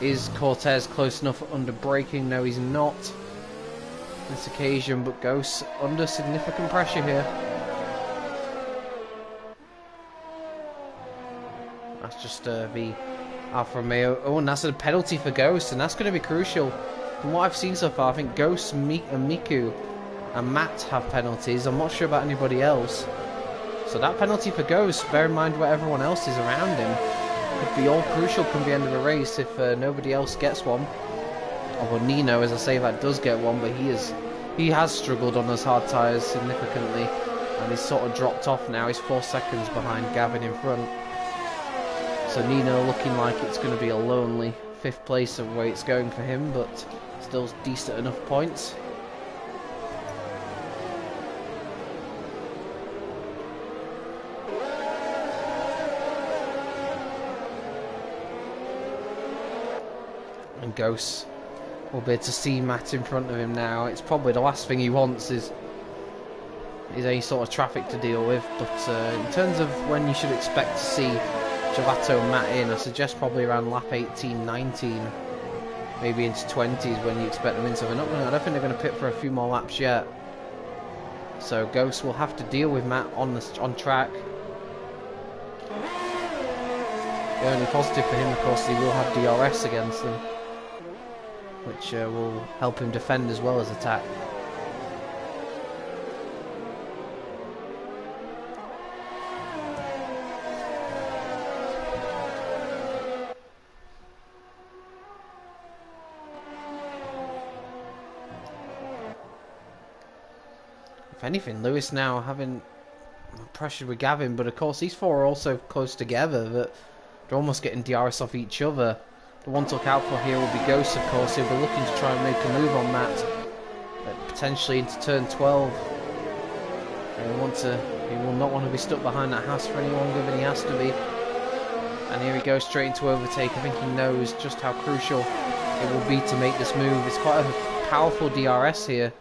Is Cortez close enough under braking? No, he's not this occasion, but Ghost under significant pressure here. That's just the Alfa Romeo. Oh, and that's a penalty for Ghost, and that's going to be crucial. From what I've seen so far, I think Ghost, and Miku and Matt have penalties. I'm not sure about anybody else. So that penalty for Ghost, bear in mind where everyone else is around him, could be all crucial come the end of the race if nobody else gets one. Although Nino, as I say, that does get one, but he has struggled on those hard tyres significantly, and he's sort of dropped off now. He's 4 seconds behind Gavin in front. So Nino looking like it's going to be a lonely 5th place of where it's going for him, but still decent enough points. And Ghost will be able to see Matt in front of him now. It's probably the last thing he wants is any sort of traffic to deal with, but in terms of when you should expect to see Gelato and Matt in, I suggest probably around lap 18, 19, maybe into 20s when you expect them in. So I don't think they're going to pit for a few more laps yet. So Ghost will have to deal with Matt on track. The only positive for him, of course, is he will have DRS against them, which will help him defend as well as attack. If anything, Lewis now having pressure with Gavin, but of course these four are also close together that they're almost getting DRS off each other. The one to look out for here will be Ghost, of course. He'll be looking to try and make a move on that, potentially into turn 12. He will not want to be stuck behind that Haas for any longer than he has to be. And here he goes straight into overtake. I think he knows just how crucial it will be to make this move. It's quite a powerful DRS here,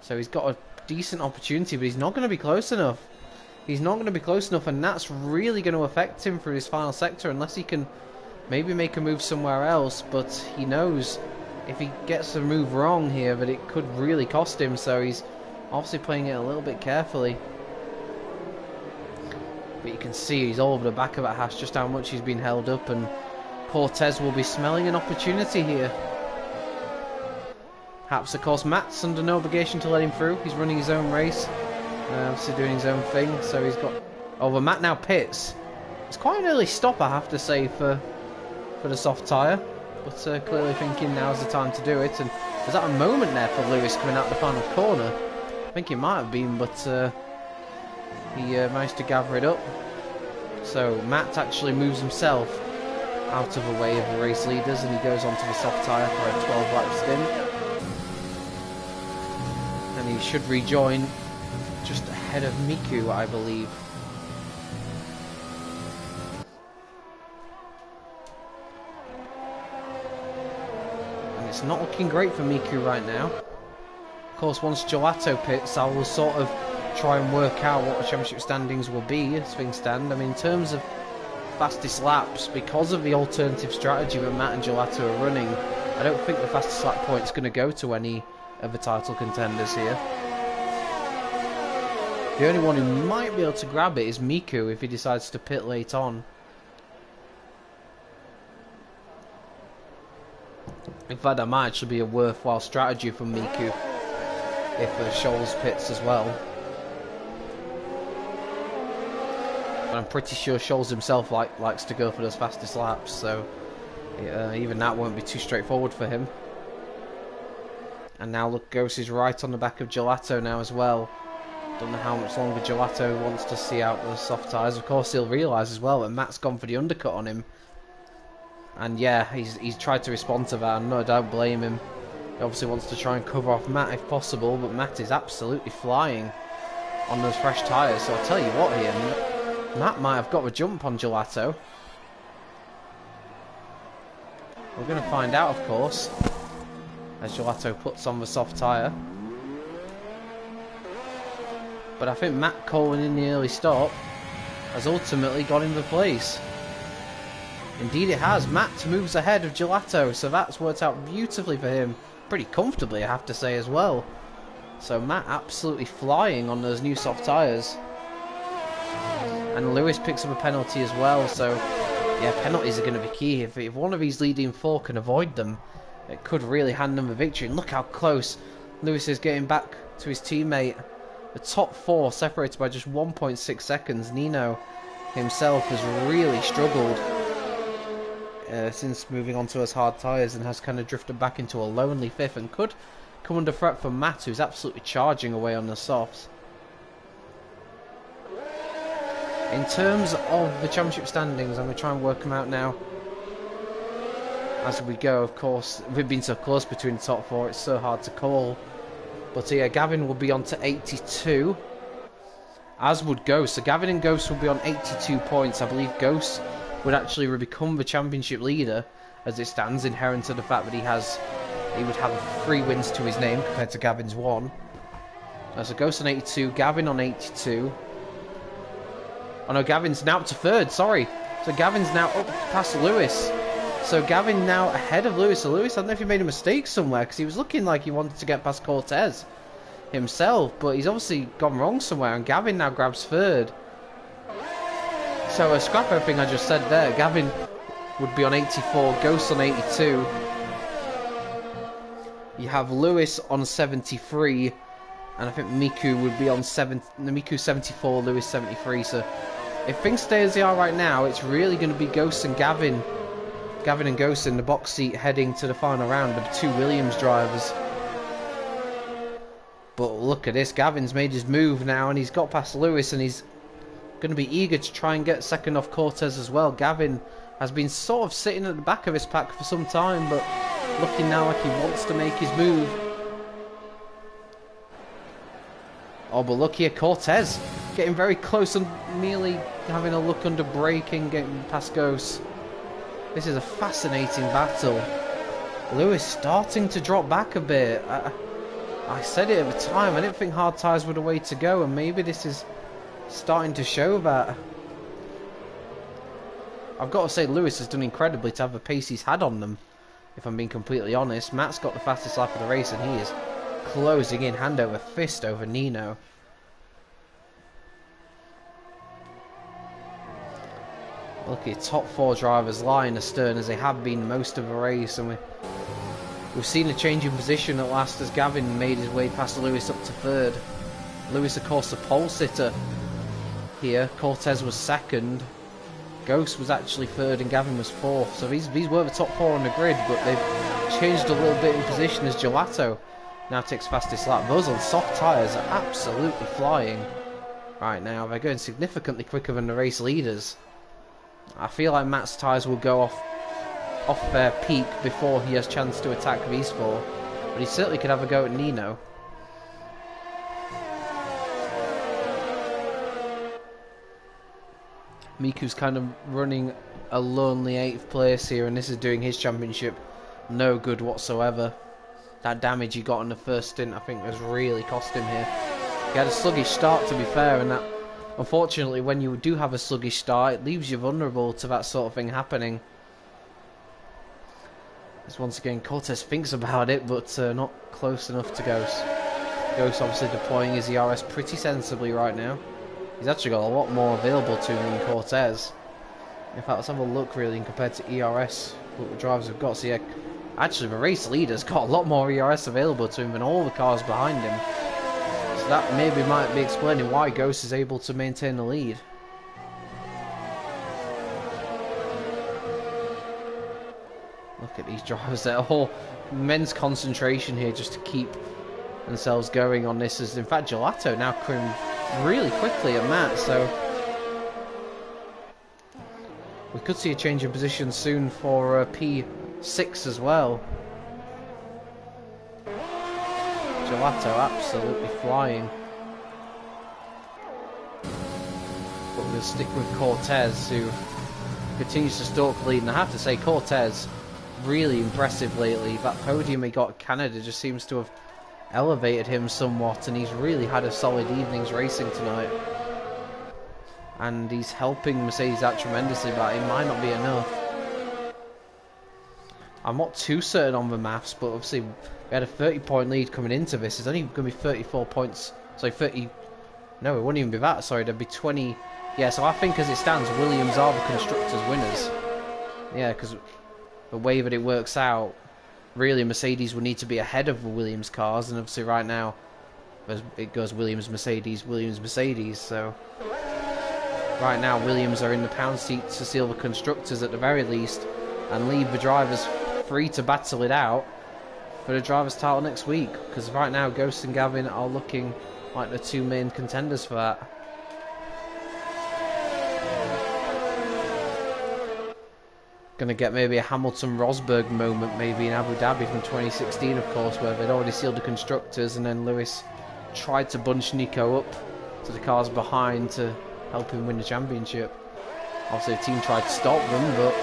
so he's got a decent opportunity, but he's not going to be close enough. He's not going to be close enough, and that's really going to affect him for his final sector unless he can maybe make a move somewhere else. But he knows if he gets a move wrong here that it could really cost him, so he's obviously playing it a little bit carefully. But you can see he's all over the back of that hash, just how much he's been held up, and Cortez will be smelling an opportunity here. Perhaps, of course, Matt's under no obligation to let him through. He's running his own race, obviously doing his own thing. So he's got... Oh, but Matt now pits. It's quite an early stop, I have to say, for the soft tyre. But clearly thinking now's the time to do it. And was that a moment there for Lewis coming out the final corner? I think it might have been, but he managed to gather it up. So Matt actually moves himself out of the way of the race leaders, and he goes onto the soft tyre for a 12-lap stint. And he should rejoin just ahead of Miku, I believe. And it's not looking great for Miku right now. Of course, once Gelato pits, I will sort of try and work out what the championship standings will be as things stand. I mean, in terms of fastest laps, because of the alternative strategy that Matt and Gelato are running, I don't think the fastest lap point is going to go to any of the title contenders here. The only one who might be able to grab it is Miku if he decides to pit late on. In fact, that might actually be a worthwhile strategy for Miku if Scholes pits as well. But I'm pretty sure Scholes himself likes to go for those fastest laps, so even that won't be too straightforward for him. And now look, Ghost is right on the back of Gelato now as well. Don't know how much longer Gelato wants to see out the soft tyres. Of course, he'll realise as well that Matt's gone for the undercut on him. And yeah, he's tried to respond to that, and no, I don't blame him. He obviously wants to try and cover off Matt if possible, but Matt is absolutely flying on those fresh tyres. So I'll tell you what here, Matt might have got a jump on Gelato. We're going to find out, of course, as Gelato puts on the soft tyre. But I think Matt calling in the early stop has ultimately got him the place. Indeed it has. Matt moves ahead of Gelato, so that's worked out beautifully for him. Pretty comfortably, I have to say, as well. So Matt absolutely flying on those new soft tyres. And Lewis picks up a penalty as well, so yeah, penalties are going to be key. If one of these leading four can avoid them, it could really hand them a victory. And look how close Lewis is getting back to his teammate. The top four separated by just 1.6 seconds. Nino himself has really struggled since moving on to those hard tyres, and has kind of drifted back into a lonely fifth and could come under threat from Matt, who's absolutely charging away on the softs. In terms of the championship standings, I'm going to try and work them out now as we go. Of course, we've been so close between the top four, it's so hard to call. But yeah, Gavin will be on to 82, as would Ghost. So Gavin and Ghost will be on 82 points. I believe Ghost would actually become the championship leader as it stands, inherent to the fact that he would have 3 wins to his name compared to Gavin's 1. So Ghost on 82, Gavin on 82. Oh no, Gavin's now up to 3rd, sorry. So Gavin's now up past Lewis. So Gavin now ahead of Lewis. So Lewis, I don't know if he made a mistake somewhere, because he was looking like he wanted to get past Cortez himself, but he's obviously gone wrong somewhere, and Gavin now grabs 3rd. So scrap everything I just said there. Gavin would be on 84, Ghost on 82. You have Lewis on 73, and I think Miku would be on Miku 74, Lewis 73. So if things stay as they are right now, it's really going to be Ghost and Gavin and Ghost in the box seat heading to the final round of 2 Williams drivers. But look at this, Gavin's made his move now, and he's got past Lewis, and he's going to be eager to try and get second off Cortez as well. Gavin has been sort of sitting at the back of his pack for some time, but looking now like he wants to make his move. Oh, but look here, Cortez getting very close and nearly having a look under braking, getting past Ghost. This is a fascinating battle. Lewis starting to drop back a bit. I said it at the time, I didn't think hard tyres were the way to go, and maybe this is starting to show that. I've got to say, Lewis has done incredibly to have the pace he's had on them, if I'm being completely honest. Matt's got the fastest lap of the race, and he is closing in hand over fist over Nino. Look at top 4 drivers lying astern as they have been most of the race, and we've seen a change in position at last as Gavin made his way past Lewis up to 3rd. Lewis, of course, the pole sitter here. Cortez was 2nd. Ghost was actually 3rd and Gavin was 4th. So these were the top 4 on the grid, but they've changed a little bit in position as Gelato now takes fastest lap. Those on soft tyres are absolutely flying right now. They're going significantly quicker than the race leaders. I feel like Matt's tyres will go off their peak before he has a chance to attack these 4. But he certainly could have a go at Nino. Miku's kind of running a lonely 8th place here, and this is doing his championship no good whatsoever. That damage he got on the first stint, I think, has really cost him here. He had a sluggish start, to be fair, and that, unfortunately, when you do have a sluggish start, it leaves you vulnerable to that sort of thing happening. As once again, Cortez thinks about it, but not close enough to Ghost. Ghost obviously deploying his ERS pretty sensibly right now. He's actually got a lot more available to him than Cortez. In fact, let's have a look really compared to ERS, what the drivers have got. So yeah, actually the race leader's got a lot more ERS available to him than all the cars behind him. So that maybe might be explaining why Ghost is able to maintain the lead. Look at these drivers, they're all immense concentration here just to keep themselves going on this. As in fact, Gelato now coming really quickly at Matt, so we could see a change in position soon for P6 as well. Gelato absolutely flying. But we'll stick with Cortez, who continues to stalk the lead, and I have to say Cortez really impressive lately. That podium he got at Canada just seems to have elevated him somewhat, and he's really had a solid evening's racing tonight, and he's helping Mercedes out tremendously, but it might not be enough. I'm not too certain on the maths, but obviously we had a 30-point lead coming into this. It's only going to be 34 points, sorry, 30, no, it wouldn't even be that, sorry, there'd be 20, yeah, so I think as it stands, Williams are the Constructors' winners. Yeah, because the way that it works out, really Mercedes would need to be ahead of the Williams cars, and obviously right now it goes Williams, Mercedes, Williams, Mercedes, so right now Williams are in the pound seat to seal the Constructors at the very least, and leave the drivers free to battle it out for the drivers' title next week, because right now Ghost and Gavin are looking like the 2 main contenders for that. Gonna get maybe a Hamilton-Rosberg moment maybe in Abu Dhabi from 2016, of course, where they'd already sealed the Constructors, and then Lewis tried to bunch Nico up to the cars behind to help him win the championship. Obviously the team tried to stop them, but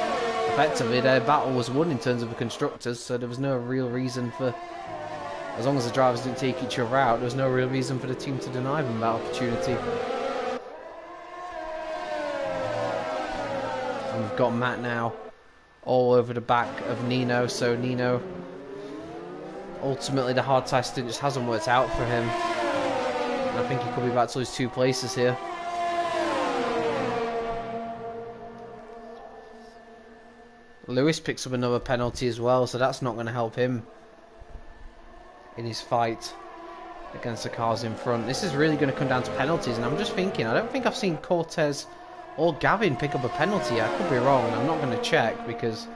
effectively their battle was won in terms of the Constructors, so there was no real reason for, as long as the drivers didn't take each other out, there was no real reason for the team to deny them that opportunity. And we've got Matt now all over the back of Nino, so Nino, ultimately the hard tyre stint just hasn't worked out for him, and I think he could be back to lose 2 places here. Lewis picks up another penalty as well, so that's not going to help him in his fight against the cars in front. This is really going to come down to penalties, and I'm just thinking, I don't think I've seen Cortez or Gavin pick up a penalty. I could be wrong, and I'm not going to check, because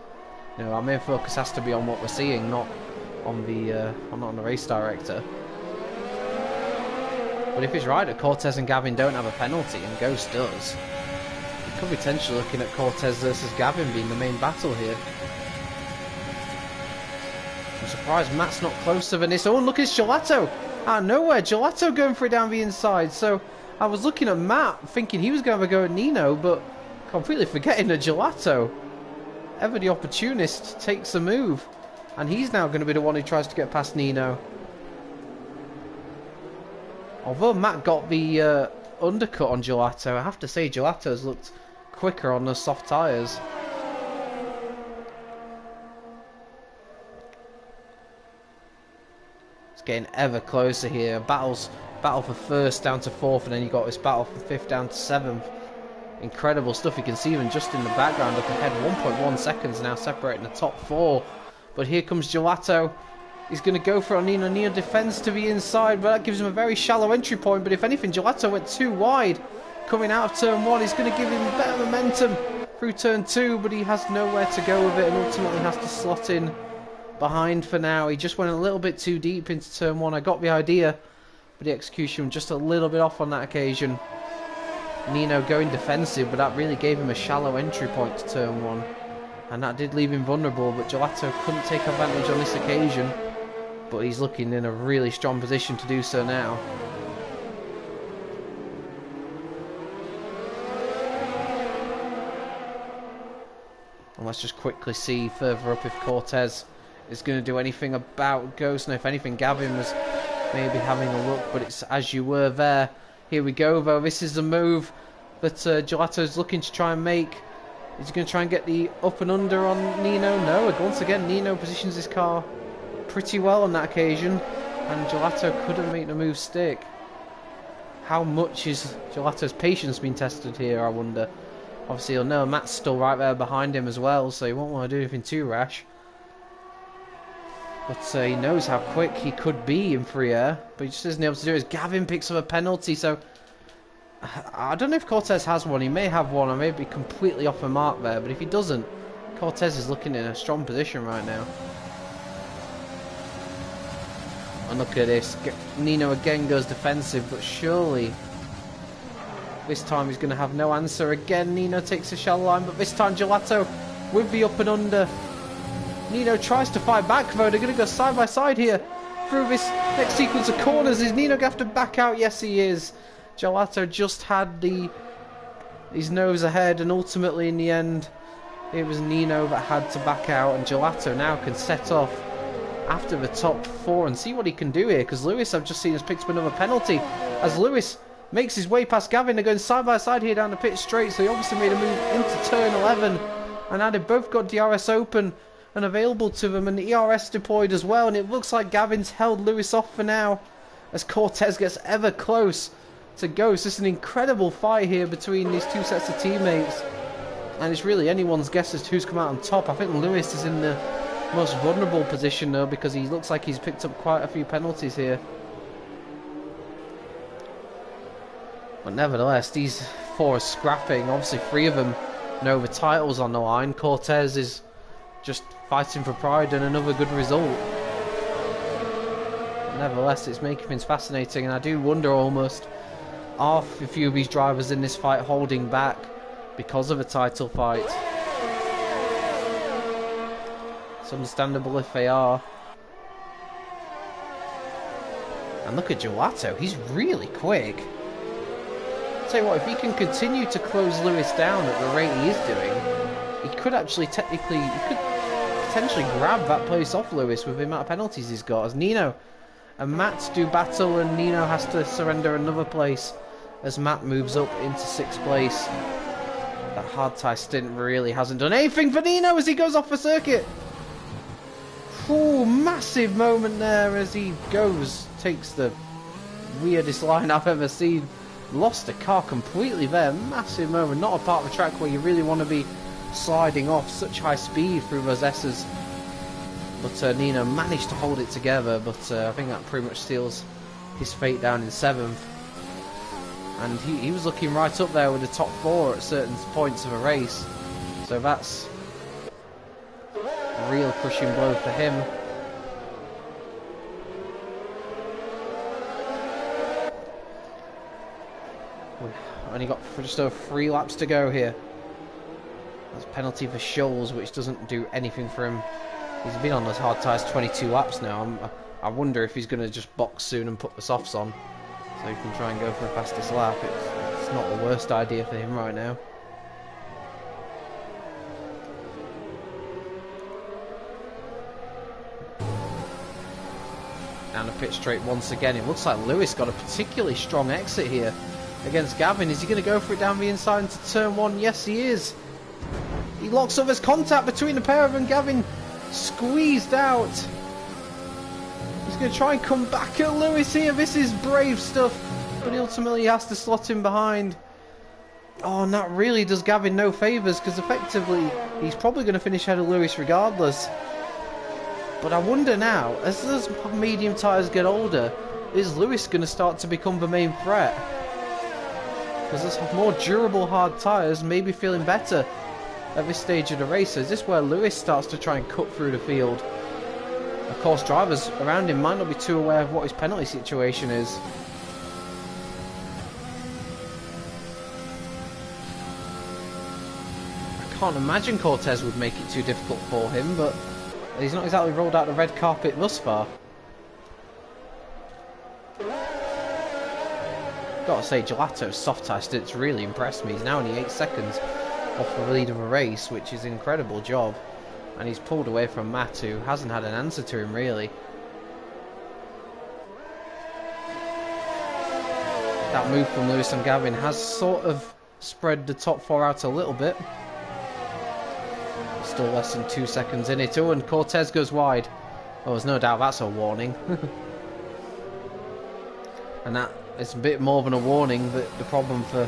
you know, our main focus has to be on what we're seeing, not on the not on the race director. But if it's right that Cortez and Gavin don't have a penalty and Ghost does, we could be potentially looking at Cortez versus Gavin being the main battle here. I'm surprised Matt's not closer than this. Oh, and look, it's Gelato out of nowhere. Gelato going for it down the inside. So I was looking at Matt thinking he was going to go at Nino, but completely forgetting that Gelato, ever the opportunist, takes a move, and he's now going to be the one who tries to get past Nino. Although Matt got the undercut on Gelato, I have to say Gelato's looked quicker on the soft tyres. It's getting ever closer here. Battle for first down to 4th, and then you got this battle for 5th down to 7th. Incredible stuff. You can see even just in the background up ahead, 1.1 seconds now separating the top 4. But here comes Gelato. He's going to go for it on Nino. Nino defends to the inside, but that gives him a very shallow entry point. But if anything, Gelato went too wide coming out of turn 1. He's going to give him better momentum through turn 2, but he has nowhere to go with it and ultimately has to slot in behind for now. He just went a little bit too deep into turn 1. I got the idea, but the execution was just a little bit off on that occasion. Nino going defensive, but that really gave him a shallow entry point to turn 1. And that did leave him vulnerable, but Gelato couldn't take advantage on this occasion. But he's looking in a really strong position to do so now. And let's just quickly see further up if Cortez is going to do anything about Ghost. And if anything, Gavin was maybe having a look, but it's as you were there. Here we go, though. This is the move that Gelato's looking to try and make. Is he going to try and get the up and under on Nino? No, once again, Nino positions his car pretty well on that occasion, and Gelato couldn't make the move stick. How much is Gelato's patience been tested here, I wonder? Obviously, you'll know Matt's still right there behind him as well, so he won't want to do anything too rash. But he knows how quick he could be in free air, but he just isn't able to do it. As Gavin picks up a penalty, so I don't know if Cortez has one. He may have one. I may be completely off the mark there, but if he doesn't, Cortez is looking in a strong position right now. And look at this. Nino again goes defensive, but surely this time he's going to have no answer. Again, Nino takes a shallow line, but this time Gelato with the up and under. Nino tries to fight back, though. They're going to go side by side here through this next sequence of corners. Is Nino going to have to back out? Yes, he is. Gelato just had his nose ahead, and ultimately in the end it was Nino that had to back out, and Gelato now can set off after the top 4 and see what he can do here, because Lewis, I've just seen, has picked up another penalty as Lewis makes his way past Gavin. They're going side by side here down the pit straight, so he obviously made a move into turn 11, and now they've both got DRS open and available to them, and the ERS deployed as well, and it looks like Gavin's held Lewis off for now as Cortez gets ever close to Ghost. This is an incredible fight here between these two sets of teammates, and it's really anyone's guess as to who's come out on top. I think Lewis is in the most vulnerable position though, because he looks like he's picked up quite a few penalties here. But nevertheless, these 4 are scrapping. Obviously 3 of them know the titles on the line. Cortez is just fighting for pride and another good result. But nevertheless, it's making things fascinating, and I do wonder almost, are a few of these drivers in this fight holding back because of a title fight? It's understandable if they are. And look at Gelato, he's really quick. I'll tell you what, if he can continue to close Lewis down at the rate he is doing, he could actually technically, he could potentially grab that place off Lewis with the amount of penalties he's got, as Nino and Matt do battle, and Nino has to surrender another place as Matt moves up into 6th place. That hard tie stint really hasn't done anything for Nino as he goes off the circuit. Ooh, massive moment there as he goes, takes the weirdest line I've ever seen. Lost the car completely there. Massive moment, not a part of the track where you really want to be sliding off such high speed through those S's. But Nino managed to hold it together, but I think that pretty much seals his fate down in 7th. And he was looking right up there with the top 4 at certain points of a race. So that's a real crushing blow for him. We've only got just over 3 laps to go here. That's a penalty for Scholes, which doesn't do anything for him. He's been on those hard tyres 22 laps now. I wonder if he's going to just box soon and put the softs on, so he can try and go for a fastest lap. It's not the worst idea for him right now. Down the pit straight once again. It looks like Lewis got a particularly strong exit here against Gavin. Is he going to go for it down the inside into turn 1? Yes, he is. He locks up. There's contact between the pair of them. Gavin squeezed out. He's going to try and come back at Lewis here. This is brave stuff, but ultimately he has to slot him behind. Oh, and that really does Gavin no favours, because effectively he's probably going to finish ahead of Lewis regardless. But I wonder now, as those medium tyres get older, is Lewis going to start to become the main threat? Because those more durable hard tyres may be feeling better at this stage of the race. So is this where Lewis starts to try and cut through the field? Of course, drivers around him might not be too aware of what his penalty situation is. I can't imagine Cortez would make it too difficult for him, but he's not exactly rolled out the red carpet thus far. Gotta say, Gelato's soft tyre stints really impressed me. He's now only 8 seconds off the lead of a race, which is an incredible job. And he's pulled away from Matt, who hasn't had an answer to him really. That move from Lewis and Gavin has sort of spread the top 4 out a little bit. Still less than 2 seconds in it. Oh, and Cortez goes wide. Oh, there's no doubt that's a warning. And that is a bit more than a warning, but the problem for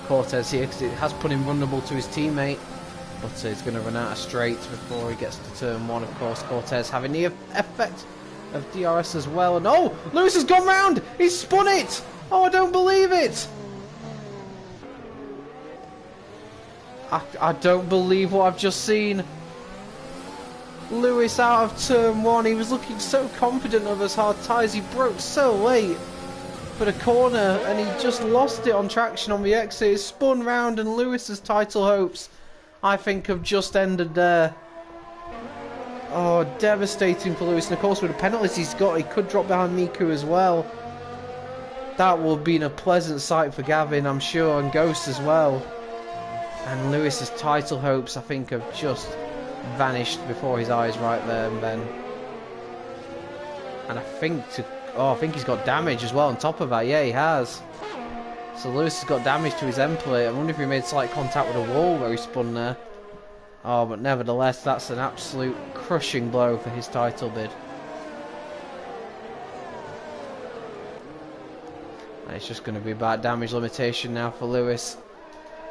Cortez here, because it has put him vulnerable to his teammate. But he's going to run out of straights before he gets to turn 1. Of course, Cortez having the effect of DRS as well. And oh, Lewis has gone round! He's spun it! Oh, I don't believe it! I don't believe what I've just seen. Lewis out of turn 1. He was looking so confident of his hard tyres. He broke so late for the corner and he just lost it on traction on the exit. It spun round and Lewis's title hopes, I think, have just ended there. Oh, devastating for Lewis. And of course, with the penalties he's got, he could drop behind Miku as well. That will be a pleasant sight for Gavin, I'm sure, and Ghost as well. And Lewis's title hopes, I think, have just vanished before his eyes right there and then. And I think I think he's got damage as well on top of that. Yeah, he has. So Lewis has got damage to his end plate. I wonder if he made slight contact with a wall where he spun there. Oh, but nevertheless, that's an absolute crushing blow for his title bid. And it's just going to be about damage limitation now for Lewis.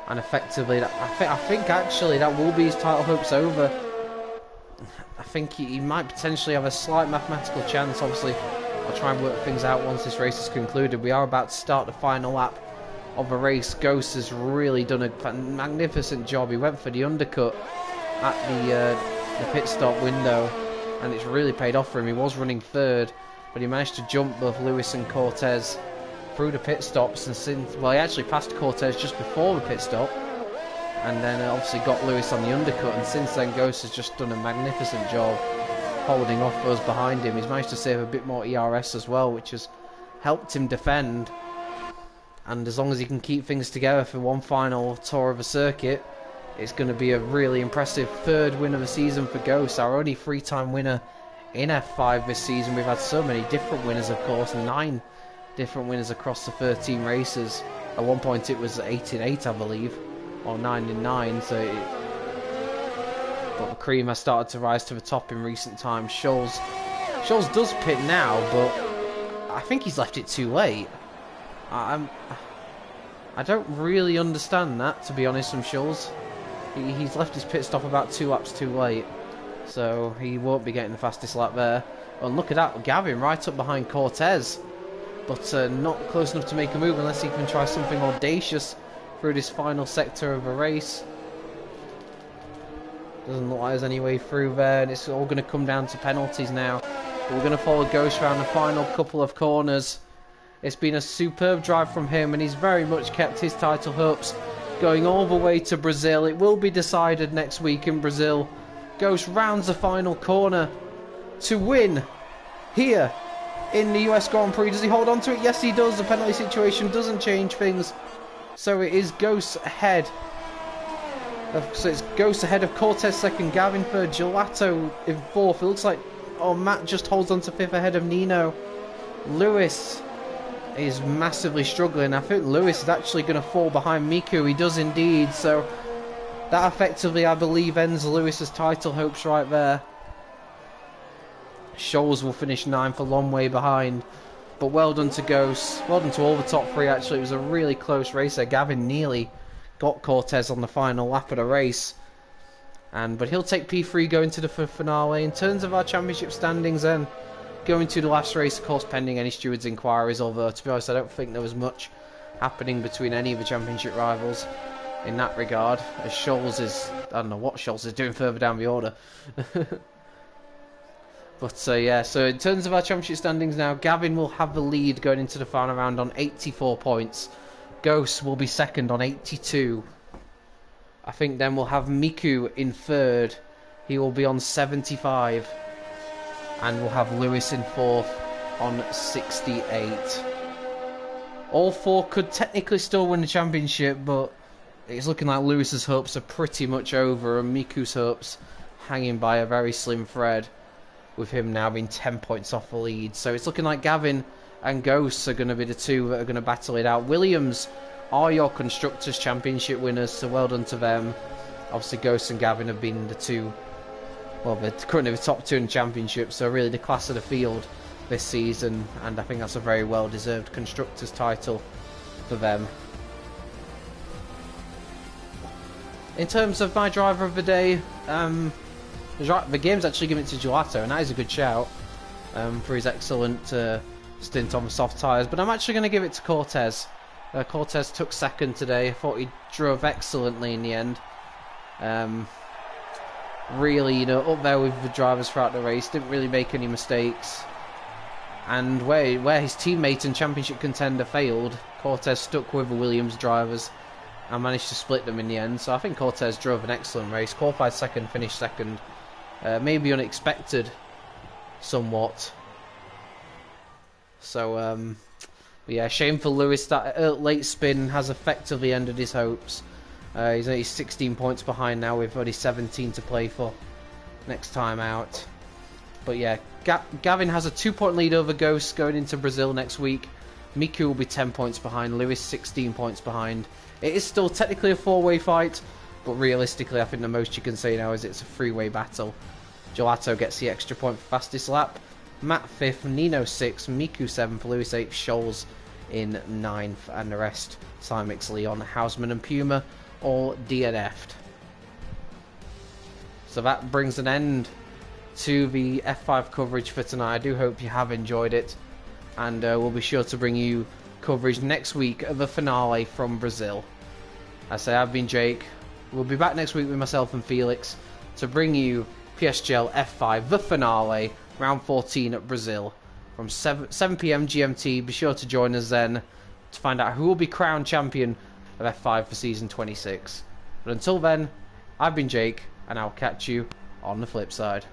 And effectively, I think actually that will be his title hopes over. I think he might potentially have a slight mathematical chance. Obviously, I'll try and work things out once this race is concluded. We are about to start the final lap of the race. Ghost has really done a magnificent job. He went for the undercut at the pit stop window, and it's really paid off for him. He was running third, but he managed to jump both Lewis and Cortez through the pit stops, and since, well, he actually passed Cortez just before the pit stop, and then obviously got Lewis on the undercut, and since then Ghost has just done a magnificent job holding off those behind him. He's managed to save a bit more ERS as well, which has helped him defend, and as long as he can keep things together for one final tour of the circuit, it's going to be a really impressive third win of the season for Ghost, our only 3-time winner in F5 this season. We've had so many different winners, of course, 9 different winners across the 13 races. At one point it was 8 in 8, I believe, or 9 in 9. But the cream has started to rise to the top in recent times. Scholes does pit now, but I think he's left it too late. I don't really understand that, to be honest, from Scholes. He's left his pit stop about 2 laps too late, so he won't be getting the fastest lap there. And look at that, Gavin right up behind Cortez, but not close enough to make a move unless he can try something audacious through this final sector of a race. Doesn't look like there's any way through there, and it's all going to come down to penalties now. But we're going to follow Ghost around the final couple of corners. It's been a superb drive from him, and he's very much kept his title hopes going all the way to Brazil. It will be decided next week in Brazil. Ghost rounds the final corner to win here in the US Grand Prix. Does he hold on to it? Yes, he does. The penalty situation doesn't change things. So it is Ghost ahead. So it's Ghost ahead of Cortez second, Gavin third, Gelato in fourth. It looks like, oh, Matt just holds on to fifth ahead of Nino. Lewis is massively struggling. I think Lewis is actually going to fall behind Miku. He does indeed. So that effectively, I believe, ends Lewis's title hopes right there. Scholes will finish 9th, a long way behind. But well done to Ghost. Well done to all the top 3, actually. It was a really close race there. Gavin nearly got Cortez on the final lap of the race. But he'll take P3 going to the finale. In terms of our championship standings then, going to the last race, of course, pending any stewards' inquiries, although to be honest I don't think there was much happening between any of the championship rivals in that regard, as Scholes is, I don't know what Scholes is doing further down the order. But yeah, so in terms of our championship standings now, Gavin will have the lead going into the final round on 84 points. Ghost will be second on 82. I think then we'll have Miku in third. He will be on 75. And we'll have Lewis in fourth on 68. All four could technically still win the championship, but it's looking like Lewis's hopes are pretty much over and Miku's hopes hanging by a very slim thread, with him now being 10 points off the lead. So it's looking like Gavin and Ghosts are going to be the two that are going to battle it out. Williams are your Constructors' Championship winners, so well done to them. Obviously, Ghosts and Gavin have been the two, well, they're currently the top two in the championship, so really the class of the field this season, and I think that's a very well-deserved Constructors' title for them. In terms of my driver of the day, the game's actually given it to Gelato, and that is a good shout for his excellent stint on the soft tyres, but I'm actually going to give it to Cortez. Cortez took second today. I thought he drove excellently in the end. Really, up there with the drivers throughout the race, didn't really make any mistakes. And where his teammate and championship contender failed, Cortez stuck with the Williams drivers and managed to split them in the end. So I think Cortez drove an excellent race. Qualified second, finished second. Maybe unexpected somewhat. So, yeah, shame for Lewis that late spin has effectively ended his hopes. He's only 16 points behind now with only 17 to play for next time out. But yeah, Gavin has a 2-point lead over Ghost going into Brazil next week. Miku will be 10 points behind, Lewis 16 points behind. It is still technically a 4-way fight, but realistically I think the most you can say now is it's a 3-way battle. Gelato gets the extra point for fastest lap. Matt 5th, Nino 6th, Miku 7th, Lewis 8th, Scholes in 9th, and the rest, Simix, Leon, Hausman and Puma, all DNF'd. So that brings an end to the F5 coverage for tonight. I do hope you have enjoyed it, and we'll be sure to bring you coverage next week of the finale from Brazil. I say I've been Jake. We'll be back next week with myself and Felix to bring you PSGL F5, the finale, round 14 at Brazil, from 7 PM GMT. Be sure to join us then to find out who will be crowned champion of F5 for season 26. But until then, I've been Jake, and I'll catch you on the flip side.